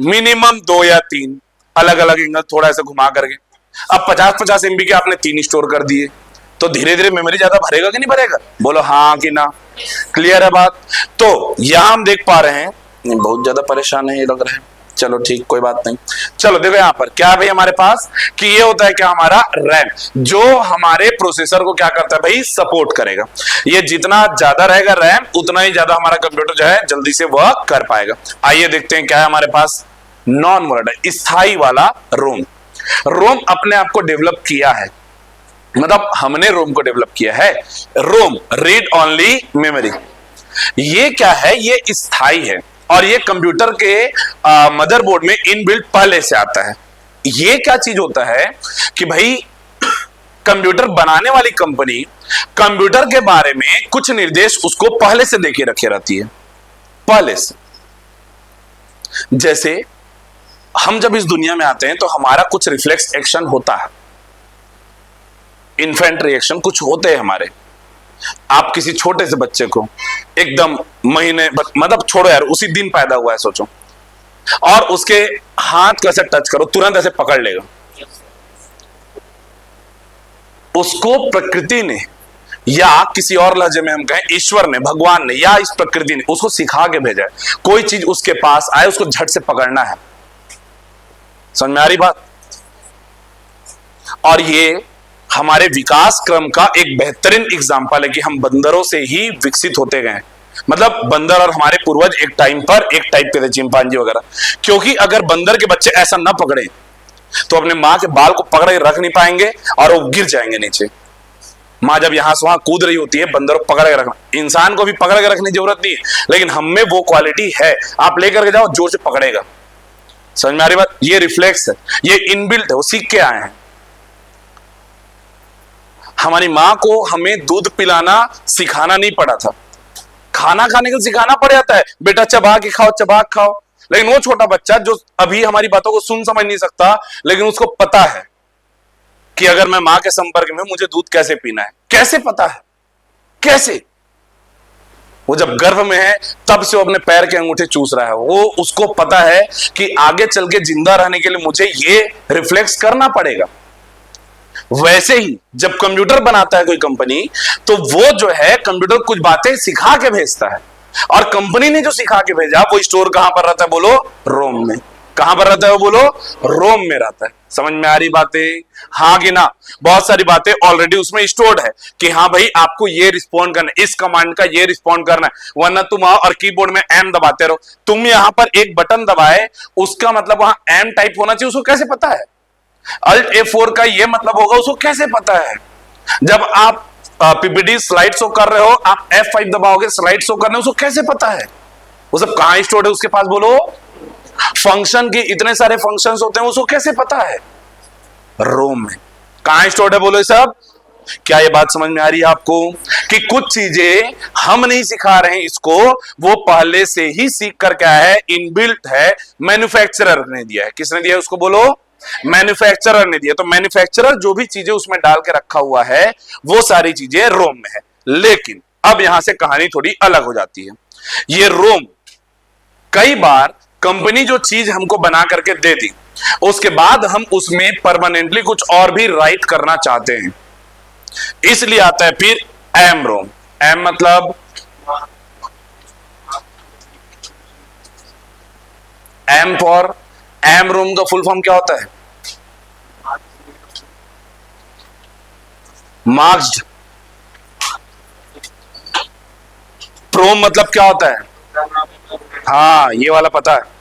मिनिमम 2 या 3 अलग अलग एंगल थोड़ा ऐसे घुमा करके। अब 50-50 MB के आपने 3 स्टोर कर दिए, तो धीरे धीरे मेमोरी ज्यादा भरेगा कि नहीं भरेगा, बोलो हाँ कि ना। क्लियर है बात। तो यहां हम देख पा रहे हैं बहुत ज्यादा परेशान है ये लग रहा है, चलो ठीक कोई बात नहीं। चलो देखो यहां पर क्या है भाई हमारे पास कि ये होता है क्या हमारा रैम, जो हमारे प्रोसेसर को क्या करता है भाई सपोर्ट करेगा। ये जितना ज्यादा रहेगा रैम उतना ही ज्यादा हमारा कंप्यूटर जो है जल्दी से वह कर पाएगा। आइए देखते हैं क्या है हमारे पास, नॉन वोलेटाइल स्थाई वाला रोम। रोम अपने आप को डेवलप किया है, मतलब हमने रोम को डेवलप किया है। रोम रीड ओनली मेमोरी, ये क्या है, ये स्थाई है और ये कंप्यूटर के मदरबोर्ड में इनबिल्ट पहले से आता है। ये क्या चीज होता है कि भाई कंप्यूटर बनाने वाली कंपनी कंप्यूटर के बारे में कुछ निर्देश उसको पहले से देके रखे रहती है, पहले से। जैसे हम जब इस दुनिया में आते हैं तो हमारा कुछ रिफ्लेक्स एक्शन होता है, इन्फेंट रिएक्शन कुछ होते हैं हमारे। आप किसी छोटे से बच्चे को एकदम महीने मतलब छोड़ो यार उसी दिन पैदा हुआ है सोचो, और उसके हाथ को ऐसे टच करो तुरंत ऐसे पकड़ लेगा। उसको प्रकृति ने या किसी और लहजे में हम कहें ईश्वर ने, भगवान ने या इस प्रकृति ने उसको सिखा के भेजा है, कोई चीज उसके पास आए उसको झट से पकड़ना है। समझ में आ रही बात। और ये हमारे विकास क्रम का एक बेहतरीन एग्जाम्पल है कि हम बंदरों से ही विकसित होते गए। मतलब बंदर और हमारे पूर्वज एक टाइम पर एक टाइप के थे, चिंपांजी वगैरह। क्योंकि अगर बंदर के बच्चे ऐसा ना पकड़े तो अपने माँ के बाल को पकड़ के रख नहीं पाएंगे और वो गिर जाएंगे नीचे। माँ जब यहां से वहां कूद रही होती है, बंदर को पकड़ के रखना, इंसान को भी पकड़ के रखने की जरूरत नहीं है, लेकिन हम में वो क्वालिटी है, आप लेकर के जाओ जोर से पकड़ेगा। समझ में आ रही बात। ये रिफ्लेक्स है, ये इनबिल्ट है, वो सीख के आए हैं। हमारी माँ को हमें दूध पिलाना सिखाना नहीं पड़ा था, खाना खाने को सिखाना पड़ जाता है, बेटा चबा के खाओ चबा के खाओ। लेकिन वो छोटा बच्चा जो अभी हमारी बातों को सुन समझ नहीं सकता, लेकिन उसको पता है कि अगर मैं माँ के संपर्क में मुझे दूध कैसे पीना है। कैसे पता है, कैसे? वो जब गर्भ में है तब से वो अपने पैर के अंगूठे चूस रहा है। वो उसको पता है कि आगे चल के जिंदा रहने के लिए मुझे ये रिफ्लेक्स करना पड़ेगा। वैसे ही जब कंप्यूटर बनाता है कोई कंपनी, तो वो जो है कंप्यूटर कुछ बातें सिखा के भेजता है, और कंपनी ने जो सिखा के भेजा वो स्टोर कहां पर रहता है बोलो, रोम में। कहां पर रहता है वो बोलो, रोम में रहता है। समझ में आ रही बातें, हाँ कि ना। बहुत सारी बातें ऑलरेडी उसमें स्टोर्ड है कि हाँ भाई आपको ये रिस्पॉन्ड करना है, इस कमांड का ये रिस्पॉन्ड करना है, वरना तुम आओ और कीबोर्ड में एम दबाते रहो। तुम यहां पर एक बटन दबाए, उसका मतलब वहां एम टाइप होना चाहिए, उसको कैसे पता है? अल्ट F4 का ये मतलब होगा, उसको कैसे पता है? जब आप पीपीटी स्लाइड शो कर रहे हो, आप F5 दबाओगे, स्लाइड शो करने, उसको कैसे पता है? वो सब कहां स्टोर्ड है उसके पास बोलो? फंक्शन के इतने सारे फंक्शंस होते हैं, उसको कैसे पता है? रोम में। कहां स्टोर्ड है बोलो ये सब? क्या ये बात समझ में आ रही है आपको कि कुछ चीजें हम नहीं सिखा रहे हैं इसको, वो पहले से ही सीख कर क्या है, इनबिल्ट है, मैन्युफैक्चरर ने दिया है। किसने दिया है उसको बोलो? मैन्युफैक्चरर ने दिया। तो मैन्युफैक्चरर जो भी चीजें उसमें डाल के रखा हुआ है वो सारी चीजें रोम में है। लेकिन अब यहां से कहानी थोड़ी अलग हो जाती है। ये रोम कई बार कंपनी जो चीज हमको बना करके दे दी, उसके बाद हम उसमें परमानेंटली कुछ और भी राइट करना चाहते हैं, इसलिए आता है फिर एम रोम। एम मतलब एम फॉर एम रोम का फुल फॉर्म क्या होता है? मार्क्ड। प्रोम मतलब क्या होता है? हाँ, ये वाला पता है।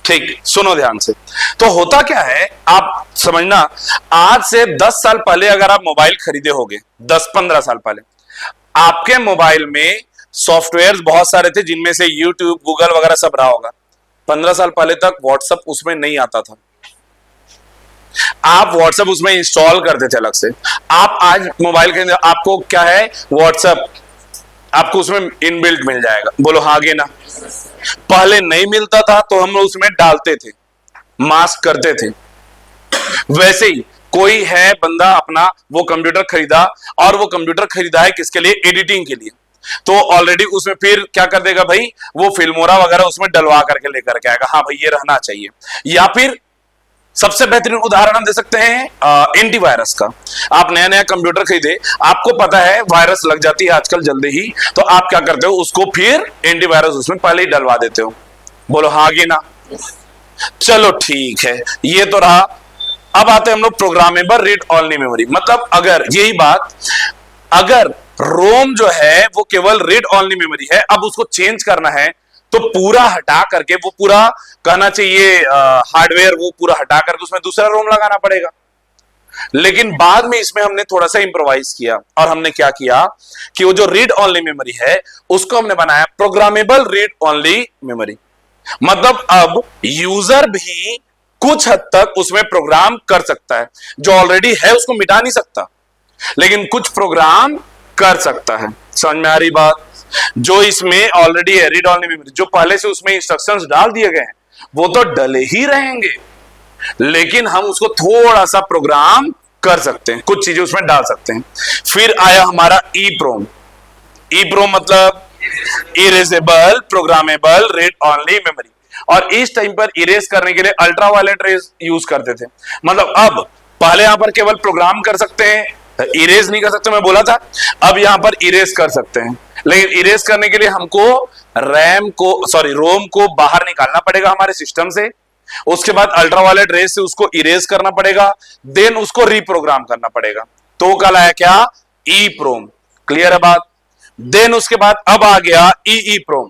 ठीक, सुनो ध्यान से। तो होता क्या है, आप समझना, आज से 10 साल पहले अगर आप मोबाइल खरीदे होगे, 10-15 साल पहले, आपके मोबाइल में सॉफ्टवेयर बहुत सारे थे, जिनमें से यूट्यूब, गूगल वगैरह सब रहा होगा। 15 साल पहले तक व्हाट्सएप उसमें नहीं आता था। आप व्हाट्सएप उसमें इंस्टॉल करते थे अलग से। आप आज मोबाइल के अंदर आपको क्या है, व्हाट्सएप आपको उसमें इनबिल्ट मिल जाएगा। बोलो हाँ गे ना। पहले नहीं मिलता था तो हम उसमें डालते थे, मास्क करते थे। वैसे ही कोई है बंदा अपना वो कंप्यूटर खरीदा, और वो कंप्यूटर खरीदा है किसके लिए? एडिटिंग के लिए। तो ऑलरेडी उसमें फिर क्या कर देगा भाई, वो फिल्मोरा वगैरह उसमें डलवा करके लेकर के आएगा, हाँ भाई ये रहना चाहिए। या फिर सबसे बेहतरीन उदाहरण हम दे सकते हैं एंटीवायरस का। आप नया नया कंप्यूटर खरीदे, आपको पता है वायरस लग जाती है आजकल जल्दी ही, तो आप क्या करते हो, उसको फिर एंटीवायरस उसमें पहले ही डलवा देते हो। बोलो हाँ कि ना। चलो ठीक है, ये तो रहा। अब आते हैं हम लोग प्रोग्रामेबल रीड ओनली मेमोरी। मतलब अगर यही बात, अगर रोम जो है वो केवल रीड ओनली मेमोरी है, अब उसको चेंज करना है तो पूरा हटा करके, वो पूरा कहना चाहिए हार्डवेयर, वो पूरा हटा करके उसमें दूसरा रोम लगाना पड़ेगा। लेकिन बाद में इसमें हमने थोड़ा सा इंप्रोवाइज किया, और हमने क्या किया कि वो जो रीड ओनली मेमोरी है उसको हमने बनाया प्रोग्रामेबल रीड ओनली मेमोरी। मतलब अब यूजर भी कुछ हद तक उसमें प्रोग्राम कर सकता है। जो ऑलरेडी है उसको मिटा नहीं सकता, लेकिन कुछ प्रोग्राम कर सकता है। समझ में आ रही बात? जो इसमें ऑलरेडी है रीड ओनली मेमोरी, जो पहले से उसमें इंस्ट्रक्शंस डाल दिए गए हैं वो तो डले ही रहेंगे, लेकिन हम उसको थोड़ा सा प्रोग्राम कर सकते हैं, कुछ चीजें उसमें डाल सकते हैं। फिर आया हमारा ईप्रोम। ईप्रोम मतलब erasable programmable read only memory. और इस टाइम पर इरेज करने के लिए अल्ट्रावायलेट रेज यूज करते थे। मतलब अब पहले यहां पर केवल प्रोग्राम कर सकते हैं, इरेज नहीं कर सकते, मैं बोला था। अब यहां पर इरेज कर सकते हैं, लेकिन इरेज करने के लिए हमको रोम को बाहर निकालना पड़ेगा हमारे सिस्टम से। उसके बाद अल्ट्रावायलेट रेज से उसको इरेज करना पड़ेगा, देन उसको रीप्रोग्राम करना पड़ेगा। तो कल आया क्या? ईप्रोम। क्लियर है बात? देन उसके बाद अब आ गया EEPROM,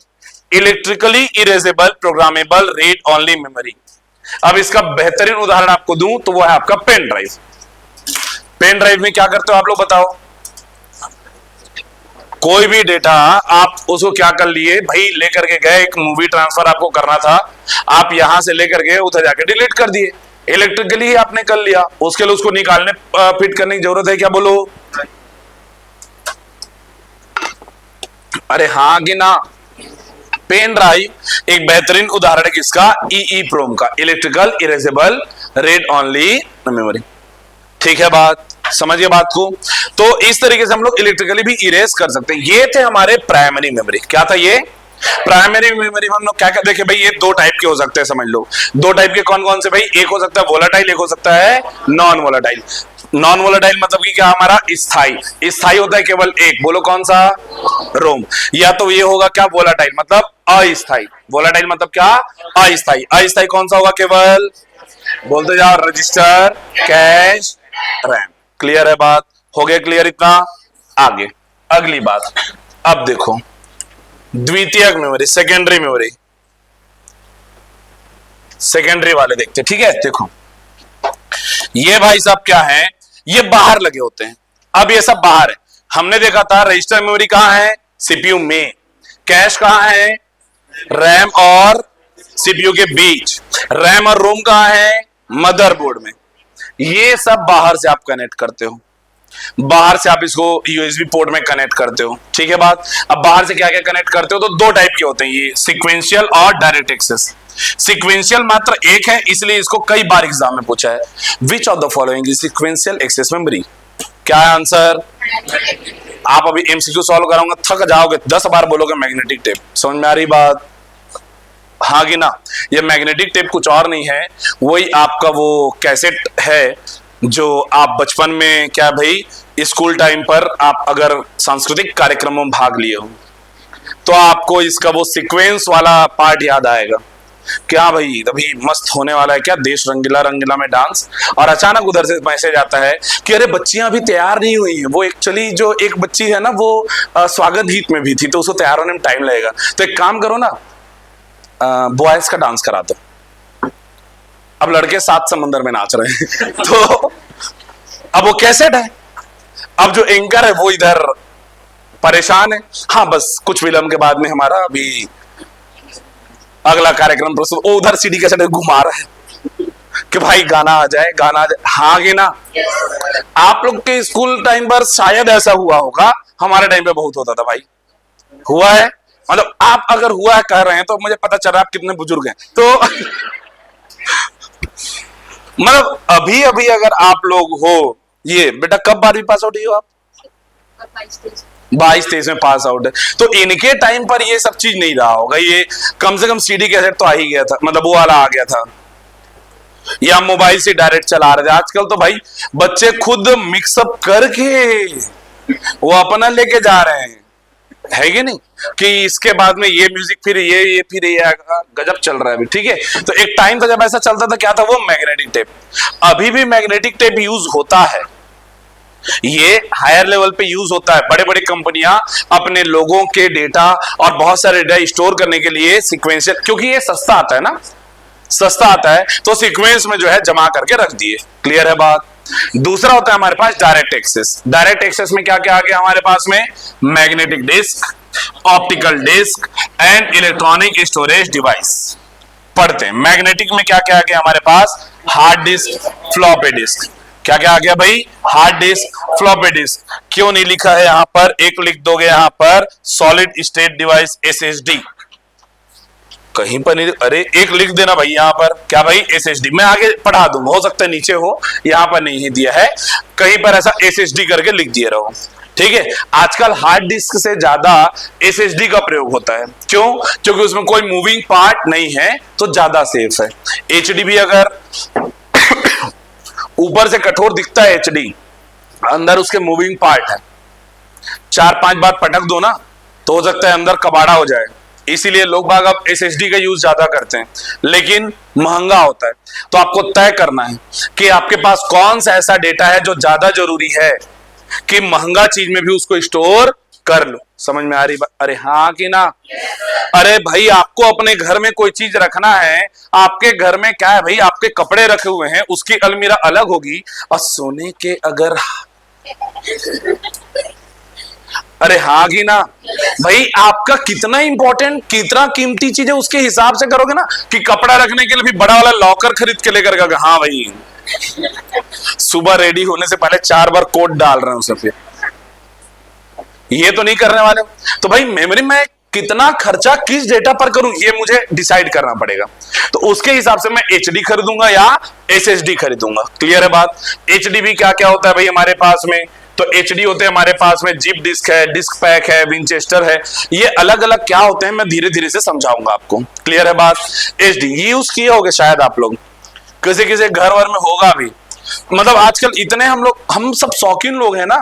electrically erasable programmable read only memory. अब इसका बेहतरीन उदाहरण आपको दूं तो वो है आपका पेन ड्राइव। पेन ड्राइव में क्या करते हो आप लोग बताओ? कोई भी डेटा आप उसको क्या कर लिए भाई, लेकर के गए, एक मूवी ट्रांसफर आपको करना था, आप यहां से लेकर गए उधर जाके डिलीट कर दिए, इलेक्ट्रिकली ही आपने कर लिया। उसके लिए उसको निकालने फिट करने की जरूरत है क्या? बोलो अरे हाँ कि ना। पेन ड्राइव एक बेहतरीन उदाहरण है किसका? ईईप्रोम का, electrical erasable read only memory. ठीक है बात? समझिए बात को। तो इस तरीके से हम लोग इलेक्ट्रिकली भी इरेज कर सकते हैं। ये थे हमारे प्राइमरी मेमोरी। क्या था ये? प्राइमरी मेमोरी में हम लोग क्या कहते हैं भाई, ये दो टाइप के हो सकते हैं, समझ लो। दो टाइप के कौन कौन से भाई? एक हो सकता है वोलाटाइल, एक हो सकता है नॉन वोलाटाइल। नॉन वोलाटाइल मतलब कि क्या हमारा? स्थाई। स्थाई होता है केवल एक, बोलो कौन सा? रोम। या तो ये होगा क्या? वोलाटाइल मतलब अस्थाई। वोलाटाइल मतलब क्या? अस्थाई। अस्थाई कौन सा होगा? केवल बोलते जाओ, रजिस्टर, कैश, रैम। क्लियर है बात? हो गया क्लियर इतना? आगे अगली बात, अब देखो द्वितीयक मेमोरी, सेकेंडरी मेमोरी। सेकेंडरी वाले देखते, ठीक है? देखो ये भाई साहब क्या है, ये बाहर लगे होते हैं। अब ये सब बाहर है। हमने देखा था रजिस्टर मेमोरी कहां है? सीपीयू में। कैश कहां है? रैम और सीपीयू के बीच। रैम और रोम कहां है? मदरबोर्ड में। ये सब बाहर से आप कनेक्ट करते हो, बाहर से आप इसको यूएसबी पोर्ट में कनेक्ट करते हो। ठीक है बात? अब बाहर से क्या क्या कनेक्ट करते हो? तो दो टाइप के होते हैं ये, सीक्वेंशियल और डायरेक्ट एक्सेस। सीक्वेंशियल मात्र एक है, इसलिए इसको कई बार एग्जाम में पूछा है। Which of the following is sequential access memory? क्या है आंसर? आप अभी एमसीक्यू सॉल्व कराऊंगा, थक जाओगे, 10 बार बोलोगे मैग्नेटिक टेप। समझ में आ रही बात? हाँ कि ना। ये मैग्नेटिक टेप कुछ और नहीं है, वही आपका वो कैसेट है जो आप बचपन में क्या भाई, स्कूल टाइम पर आप अगर सांस्कृतिक कार्यक्रमों में भाग लिए हो तो आपको इसका वो सीक्वेंस वाला पार्ट याद आएगा। क्या भाई अभी मस्त होने वाला है क्या देश रंगीला रंगीला में डांस, और अचानक उधर से मैसेज आता है कि अरे बच्चियां अभी तैयार नहीं हुई हैं। वो एक्चुअली जो एक बच्ची है ना वो स्वागत गीत में भी थी, तो उसको तैयार होने में टाइम लगेगा, तो एक काम करो ना बॉयज का डांस करा दो। अब लड़के सात समंदर में नाच रहे हैं तो अब वो कैसेट है, अब जो एंकर है वो इधर परेशान है। हाँ बस कुछ विलंब के बाद में हमारा अभी अगला कार्यक्रम प्रस्तुत, वो उधर सीडी कैसेट घुमा रहा है कि भाई गाना आ जाए गाना आ जाए। हाँ कि ना, आप लोग के स्कूल टाइम पर शायद ऐसा हुआ होगा, हमारे टाइम पे बहुत होता था भाई। हुआ है मतलब आप अगर हुआ है कह रहे हैं तो मुझे पता चल रहा है आप कितने बुजुर्ग हैं। तो मतलब अभी अभी अगर आप लोग हो, ये बेटा कब 12वीं पास आउट हो आप? 22-23 में पास आउट है, तो इनके टाइम पर ये सब चीज नहीं रहा होगा। ये कम से कम सीडी कैसेट तो आ ही गया था, मतलब वो वाला आ गया था, या मोबाइल से डायरेक्ट चला रहे थे। आजकल तो भाई बच्चे खुद मिक्सअप करके वो अपना लेके जा रहे हैं, है कि नहीं, कि इसके बाद में ये म्यूजिक फिर ये फिर ये गजब चल रहा है अभी। ठीक है, तो एक टाइम था जब ऐसा चलता था, क्या था वो मैग्नेटिक टेप। अभी भी मैग्नेटिक टेप यूज होता है, ये हायर लेवल पे यूज होता है। बड़े बड़े कंपनियां अपने लोगों के डेटा और बहुत सारे डेटा स्टोर करने के लिए सीक्वेंशियल, क्योंकि ये सस्ता आता है ना, सस्ता आता है तो सीक्वेंस में जो है जमा करके रख दिए। क्लियर है बात। दूसरा होता है हमारे पास डायरेक्ट एक्सेस। डायरेक्ट एक्सेस में क्या क्या आ गया हमारे पास में? Magnetic disk, optical disk and electronic storage device. पढ़ते हैं मैग्नेटिक में क्या क्या आ गया हमारे पास? Hard disk, floppy disk. क्या क्या आ गया भाई? Hard disk, floppy disk. क्यों नहीं लिखा है यहां पर? एक लिख दोगे यहां पर सॉलिड स्टेट डिवाइस एसएसडी, कहीं पर नहीं, अरे एक लिख देना भाई यहां पर। क्या भाई? एसएसडी। मैं आगे पढ़ा दूंगा, हो सकता है नीचे हो, यहां पर नहीं दिया है, कहीं पर ऐसा एसएसडी करके लिख दिए रहो। ठीक है, आजकल हार्ड डिस्क से ज्यादा एसएसडी का प्रयोग होता है। क्यों? क्योंकि उसमें कोई मूविंग पार्ट नहीं है तो ज्यादा सेफ है। एचडी भी अगर ऊपर से कठोर दिखता है एचडी, अंदर उसके मूविंग पार्ट है, 4-5 बार पटक दो ना तो हो सकता है अंदर कबाड़ा हो जाए। इसीलिए लोग बाग अब एसएसडी का यूज ज्यादा करते हैं, लेकिन महंगा होता है। तो आपको तय करना है कि आपके पास कौन सा ऐसा डेटा है जो ज्यादा जरूरी है कि महंगा चीज में भी उसको स्टोर कर लो। समझ में आ रही बात? अरे हाँ कि ना? अरे भाई आपको अपने घर में कोई चीज रखना है, आपके घर में क्या है भाई, आपके कपड़े रखे हुए हैं, उसकी अलमीरा अलग होगी, और सोने के अगर अरे हाँ कि ना भाई, आपका कितना इंपॉर्टेंट, कितना कीमती चीज है उसके हिसाब से करोगे ना। कि कपड़ा रखने के लिए भी बड़ा वाला लॉकर खरीद के लेकर गए, हाँ भाई सुबह रेडी होने से पहले 4 बार कोट डाल रहे हैं उसे, फिर ये तो नहीं करने वाले। तो भाई मेमोरी में कितना खर्चा किस डेटा पर करूं ये मुझे डिसाइड करना पड़ेगा। तो उसके हिसाब से मैं एचडी खरीदूंगा या एसएसडी खरीदूंगा। क्लियर है बात? एचडी भी क्या क्या होता है भाई हमारे पास में? तो एचडी होते हैं हमारे पास में जिप डिस्क है, डिस्क पैक है, विंचेस्टर है। ये अलग अलग क्या होते हैं मैं धीरे धीरे से समझाऊंगा आपको। क्लियर है बात? एचडी ये यूज किए होगे शायद आप लोग, किसी किसी घर वर में होगा भी। मतलब आजकल इतने हम सब शौकीन लोग हैं ना,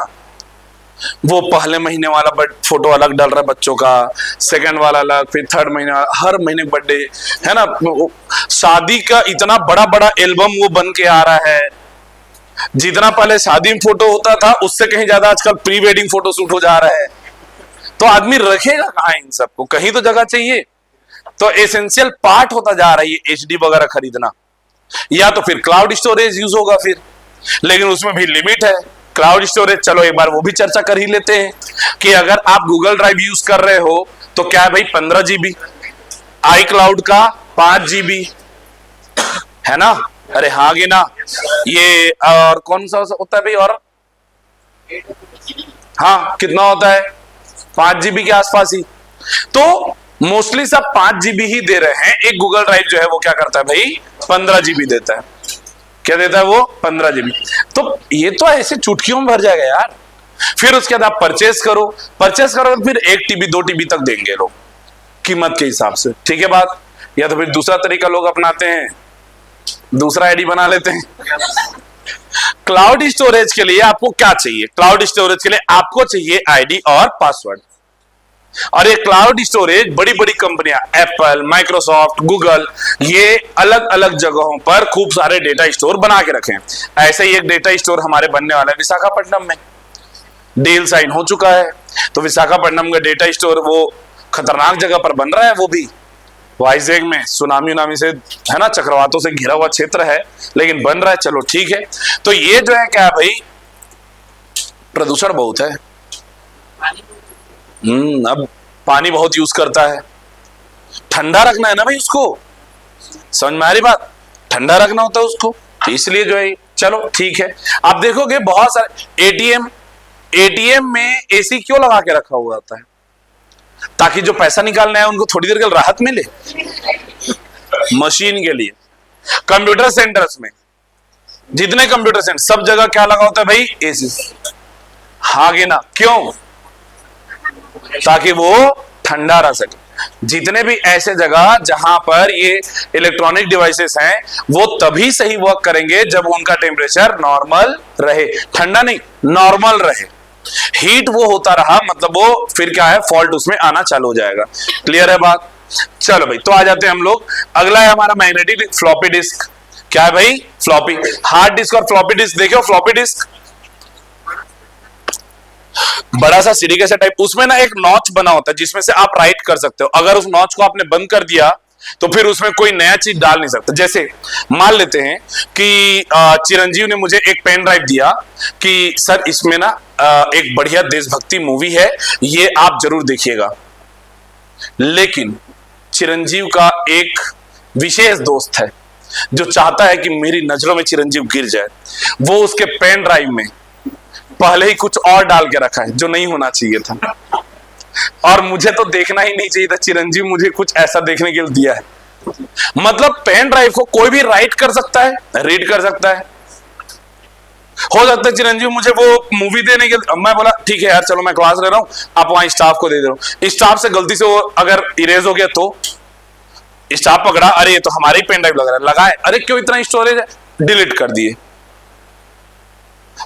वो पहले महीने वाला फोटो अलग डाल रहा है बच्चों का, सेकंड वाला अलग, फिर थर्ड महीने, हर महीने बर्थडे है ना, शादी का इतना बड़ा बड़ा एल्बम वो बन के आ रहा है। जितना पहले शादी में फोटो होता था उससे कहीं ज्यादा आजकल प्री वेडिंग फोटो शूट हो जा रहा है। तो आदमी रखेगा कहां इन सबको? कहीं तो जगह चाहिए। तो एसेंशियल पार्ट होता जा रहा है ये एचडी वगैरह खरीदना, या तो फिर क्लाउड स्टोरेज यूज होगा फिर, लेकिन उसमें भी लिमिट है। क्लाउड स्टोरेज चलो एक बार वो भी चर्चा कर ही लेते हैं कि अगर आप गूगल ड्राइव यूज कर रहे हो तो क्या है भाई 15 GB, आई क्लाउड का 5 GB है ना। अरे हाँ गे ना, ये और कौन सा होता है भाई? और हाँ कितना होता है? 5 GB के आसपास ही। तो मोस्टली सब 5 GB ही दे रहे हैं। एक गूगल ड्राइव जो है वो क्या करता है भाई 15 GB देता है। क्या देता है वो? 15 GB। तो ये तो ऐसे चुटकियों में भर जाएगा यार। फिर उसके बाद आप परचेस करो तो फिर 1 TB 2 TB तक देंगे लोग कीमत के हिसाब से। ठीक है बात? या तो फिर दूसरा तरीका लोग अपनाते हैं, दूसरा आईडी बना लेते हैं। क्लाउड स्टोरेज के लिए आपको क्या चाहिए? क्लाउड स्टोरेज के लिए आपको चाहिए आईडी और पासवर्ड। और ये क्लाउड स्टोरेज बड़ी बड़ी कंपनियां एप्पल, माइक्रोसॉफ्ट, गूगल, ये अलग अलग जगहों पर खूब सारे डेटा स्टोर बना के रखे हैं। ऐसे ही एक डेटा स्टोर हमारे बनने वाला है विशाखापट्टनम में, डील साइन हो चुका है। तो विशाखापट्टनम का डेटा स्टोर वो खतरनाक जगह पर बन रहा है, वो भी वाइजैग में, सुनामी उनामी से है ना, चक्रवातों से घिरा हुआ क्षेत्र है, लेकिन बन रहा है। चलो ठीक है। तो ये जो है क्या है भाई, प्रदूषण बहुत है। अब पानी बहुत यूज करता है, ठंडा रखना है ना भाई उसको, समझ में आ रही बात, ठंडा रखना होता है उसको, इसलिए जो है। चलो ठीक है। आप देखोगे बहुत सारे एटीएम में एसी क्यों लगा के रखा हुआ होता है, ताकि जो पैसा निकालना है उनको थोड़ी देर के लिए राहत मिले, मशीन के लिए। कंप्यूटर सेंटर्स में, जितने कंप्यूटर सेंटर, सब जगह क्या लगा होता है भाई, एसी। हाँ ना, क्यों, ताकि वो ठंडा रह सके। जितने भी ऐसे जगह जहां पर ये इलेक्ट्रॉनिक डिवाइसेस हैं, वो तभी सही वर्क करेंगे जब उनका टेम्परेचर नॉर्मल रहे, ठंडा नहीं, नॉर्मल रहे। हीट वो होता रहा मतलब वो फिर क्या है, फॉल्ट उसमें आना चालू हो जाएगा। क्लियर है बात। चलो भाई, तो आ जाते हैं हम लोग। अगला है हमारा मैग्नेटिक फ्लॉपी डिस्क। क्या है भाई, फ्लॉपी। हार्ड डिस्क और फ्लॉपी डिस्क देखो। फ्लॉपी डिस्क बड़ा सा सीडी कैसेट टाइप, उसमें ना एक नॉच बना होता है जिसमें से आप राइट कर सकते हो। अगर उस नॉच को आपने बंद कर दिया तो फिर उसमें कोई नया चीज डाल नहीं सकता। जैसे मान लेते हैं कि चिरंजीव ने मुझे एक पेन ड्राइव दिया कि सर इसमें ना एक बढ़िया देशभक्ति मूवी है, ये आप जरूर देखिएगा। लेकिन चिरंजीव का एक विशेष दोस्त है जो चाहता है कि मेरी नजरों में चिरंजीव गिर जाए। वो उसके पेन ड्राइव में पहले ही कुछ और डाल के रखा है जो नहीं होना चाहिए था, और मुझे तो देखना ही नहीं चाहिए था। चिरंजीव मुझे कुछ ऐसा देखने के लिए दिया है। मतलब पेन ड्राइव को कोई भी राइट कर सकता है, रीड कर सकता है। हो सकता है चिरंजीव मुझे वो मूवी देने के, मैं बोला ठीक है यार चलो मैं क्लास ले रहा हूं, आप वहां स्टाफ को दे दे रहा हूं। स्टाफ से गलती से वो अगर इरेज हो गया तो स्टाफ पकड़ा, अरे ये तो हमारे ही पेन ड्राइव लग रहा है, लगाए, अरे क्यों इतना स्टोरेज है, डिलीट कर दिए।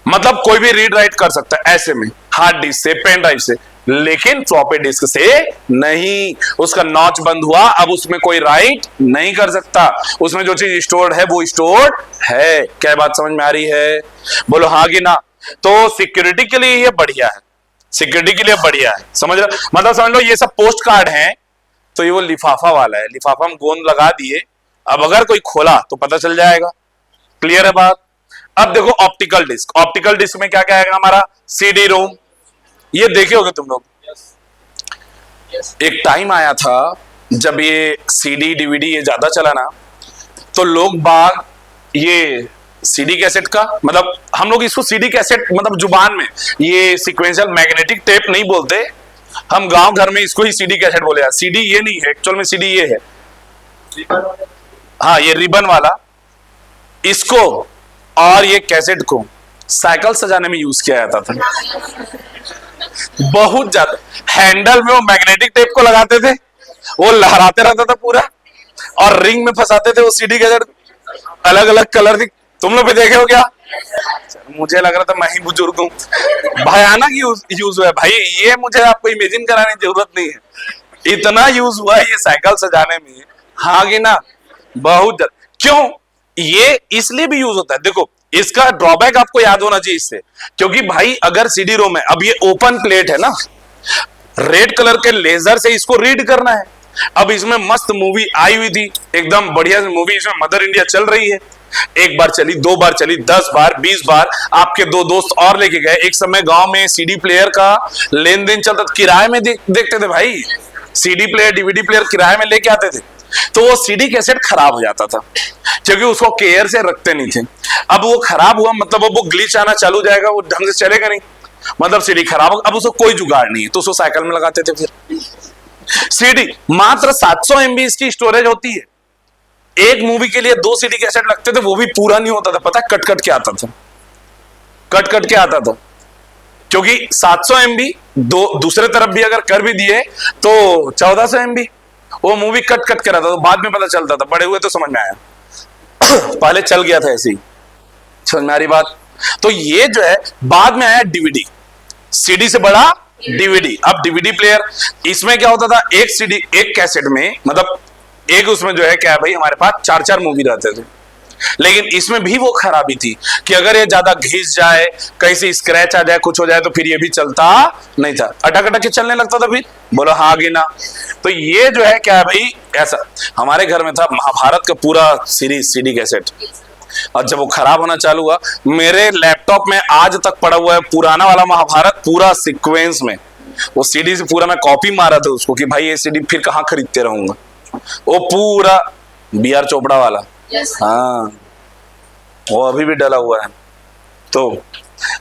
मतलब कोई भी रीड राइट कर सकता है ऐसे में, हार्ड डिस्क से, पेन ड्राइव से, लेकिन फ्लॉपी डिस्क से नहीं। उसका नॉच बंद हुआ, अब उसमें कोई राइट नहीं कर सकता। उसमें जो चीज स्टोर्ड है वो स्टोर्ड है। क्या बात समझ में आ रही है, बोलो हाँ कि ना। तो सिक्योरिटी के लिए ये बढ़िया है, सिक्योरिटी के लिए बढ़िया है, समझ लो। मतलब समझ लो ये सब पोस्ट कार्ड है, तो ये वो लिफाफा वाला है, लिफाफा में गोंद लगा दिए, अब अगर कोई खोला तो पता चल जाएगा। क्लियर है बात। अब देखो ऑप्टिकल डिस्क। ऑप्टिकल डिस्क में क्या क्या आएगा हमारा, सीडी रोम, ये देखे होगे तुम लोग। एक टाइम आया था जब ये सीडी डीवीडी ये ज्यादा चला ना, तो लोग बाग ये सीडी कैसेट का, मतलब हम लोग इसको सीडी कैसेट मतलब जुबान में, ये सीक्वेंशियल मैग्नेटिक टेप नहीं बोलते हम, गांव घर में इसको ही सीडी कैसेट बोले। सीडी ये नहीं है एक्चुअल में, सीडी ये है, हाँ ये रिबन वाला, इसको और ये कैसेट को साइकिल सजाने में यूज किया जाता था बहुत ज्यादा। हैंडल में वो मैग्नेटिक टेप को लगाते थे, वो लहराते रहता था पूरा, और रिंग में फंसाते थे वो सीडी कैसेट, अलग अलग कलर की। तुम लोग भी देखे हो क्या, मुझे लग रहा था मैं ही बुजुर्ग हूँ। भयानक यूज हुआ है भाई, ये मुझे आपको इमेजिन कराने की जरूरत नहीं है, इतना यूज हुआ है ये साइकिल सजाने में, हाँ कि ना, बहुत ज्यादा। क्यों, ये इसलिए भी यूज होता है, देखो इसका ड्रॉबैक आपको याद होना चाहिए इससे, क्योंकि भाई अगर सीडी रोम है, अब ये ओपन प्लेट है ना, रेड कलर के लेजर से इसको रीड करना है। अब इसमें मस्त मूवी आई हुई थी, एकदम बढ़िया मूवी, इसमें मदर इंडिया चल रही है, एक बार चली, दो बार चली, 10 बार, 20 बार, आपके दो दोस्त और लेके गए। एक समय गांव में सीडी प्लेयर का लेन देन चलता था, किराए में देखते थे भाई, सीडी प्लेयर डीवीडी प्लेयर किराए में लेके आते थे। तो वो सीडी कैसेट खराब हो जाता था क्योंकि उसको केयर से रखते नहीं थे। अब वो खराब हुआ मतलब अब वो ग्लिच आना चालू हो जाएगा, वो ढंग से चलेगा नहीं, मतलब सीडी खराब हो, अब उसको कोई जुगाड़ नहीं है, तो उसको साइकिल में लगाते थे। फिर सीडी मात्र 700 MB इसकी स्टोरेज होती है, एक मूवी के लिए 2 सीडी कैसेट लगते थे, वो भी पूरा नहीं होता था, पता है, कट कट के आता था, कट कट के आता था, क्योंकि 700 MB दूसरे तरफ भी अगर कर भी दिए तो 1400 MB, वो मूवी कट कट के रहता था, बाद में पता चलता था, बड़े हुए तो समझ में आया पहले चल गया था ऐसे ही, समझ में आ रही बात। तो ये जो है बाद में आया डीवीडी, सीडी से बड़ा डीवीडी। अब डीवीडी प्लेयर, इसमें क्या होता था, एक सीडी एक कैसेट में, मतलब एक उसमें जो है क्या है भाई, हमारे पास 4-4 मूवी रहते थे। लेकिन इसमें भी वो खराबी थी कि अगर ये ज्यादा घिस जाए, कहीं से स्क्रैच आ जाए, कुछ हो जाए, तो फिर ये भी चलता नहीं था, अटक अटक के चलने लगता था। फिर बोलो हाँ गिना। तो ये जो है क्या है भाई, ऐसा हमारे घर में था महाभारत का पूरा सीरीज सीडी कैसेट। और जब वो खराब होना चालू हुआ, मेरे लैपटॉप में आज तक पड़ा हुआ है पुराना वाला महाभारत पूरा सीक्वेंस में। वो सीडी से पूरा मैं कॉपी मारा था उसको कि भाई ये सीडी फिर कहाँ खरीदते रहूंगा। वो पूरा BR चोपड़ा वाला, हाँ वो अभी भी डला हुआ है। तो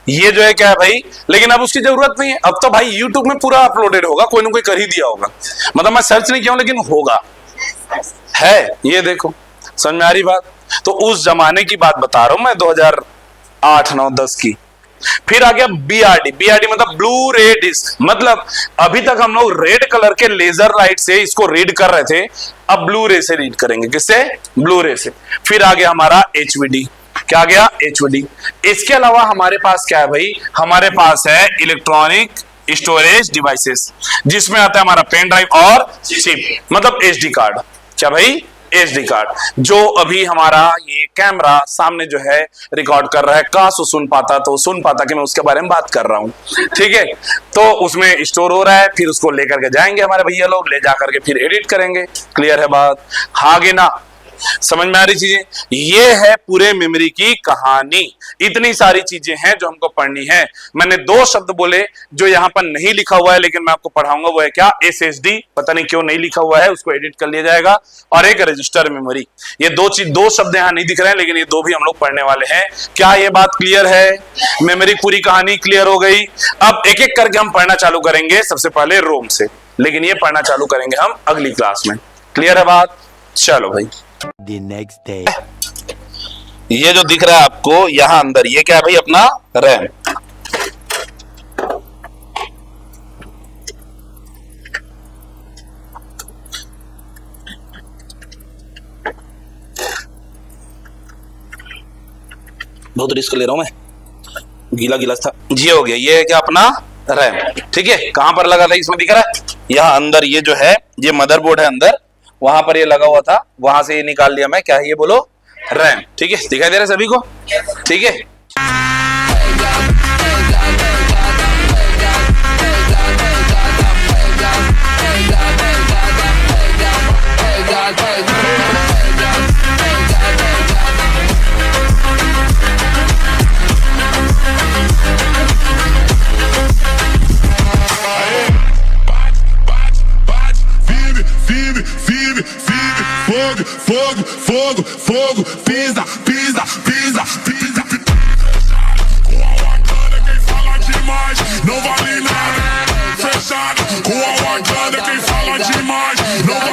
ये जो है क्या है भाई, लेकिन अब उसकी जरूरत नहीं है। अब तो भाई YouTube में पूरा अपलोडेड होगा, कोई ना कोई कर ही दिया होगा। मतलब मैं सर्च नहीं किया हूं, लेकिन होगा, है। ये देखो, समझ में आ रही बात। तो उस जमाने की बात बता रहा हूं मैं, 2008, 9, 10 की। फिर आ गया BRD मतलब ब्लू रे डिस्क। मतलब अभी तक हम लोग रेड कलर के लेजर लाइट से इसको रीड कर रहे थे, अब ब्लू रे से रीड करेंगे। किससे? ब्लू रे से। फिर आ गया हमारा HVD। क्या आ गया? HVD। इसके अलावा हमारे पास क्या है भाई, हमारे पास है इलेक्ट्रॉनिक स्टोरेज डिवाइसेस, जिसमें आता है हमारा पेन ड्राइव और चिप, मतलब SD कार्ड। क्या भाई? SD card. जो अभी हमारा ये कैमरा सामने जो है रिकॉर्ड कर रहा है, काश वो सुन पाता तो सुन पाता कि मैं उसके बारे में बात कर रहा हूं, ठीक है। तो उसमें स्टोर हो रहा है, फिर उसको लेकर के जाएंगे हमारे भैया लोग, ले जा करके फिर एडिट करेंगे। क्लियर है बात? हागे ना? समझ में आ रही चीजें? ये है पूरे मेमोरी की कहानी। इतनी सारी चीजें हैं जो हमको पढ़नी है। मैंने 2 शब्द बोले जो यहां पर नहीं लिखा हुआ है, लेकिन मैं आपको पढ़ाऊंगा। वो है क्या? SSD। पता नहीं क्यों नहीं लिखा हुआ है, उसको एडिट कर लिया जाएगा। और एक रजिस्टर मेमोरी। ये 2 शब्द यहां नहीं दिख रहे हैं, लेकिन ये 2 भी हम लोग पढ़ने वाले हैं। क्या ये बात क्लियर है? मेमोरी पूरी कहानी क्लियर हो गई। अब एक एक करके हम पढ़ना चालू करेंगे। सबसे पहले रोम से, लेकिन ये पढ़ना चालू करेंगे हम अगली क्लास में। क्लियर है बात? चलो भाई। The next day. ये जो दिख रहा है आपको यहां अंदर, ये क्या है भाई? अपना रैम। बहुत रिस्क ले रहा हूं मैं, गीला गीला था जी। हो गया। ये है क्या? अपना रैम। ठीक है, कहां पर लगा था? इसमें दिख रहा है यहां अंदर। ये जो है, ये मदरबोर्ड है अंदर, वहां पर ये लगा हुआ था, वहां से ये निकाल लिया मैं। क्या है ये? बोलो रैम। ठीक है, दिखाई दे रहा है सभी को? ठीक है। Fogo, fogo, fogo, pisa, pisa, pisa, pisa. Com a Wakanda quem fala demais não vale nada. Fechado, com a Wakanda quem fala demais não vale nada.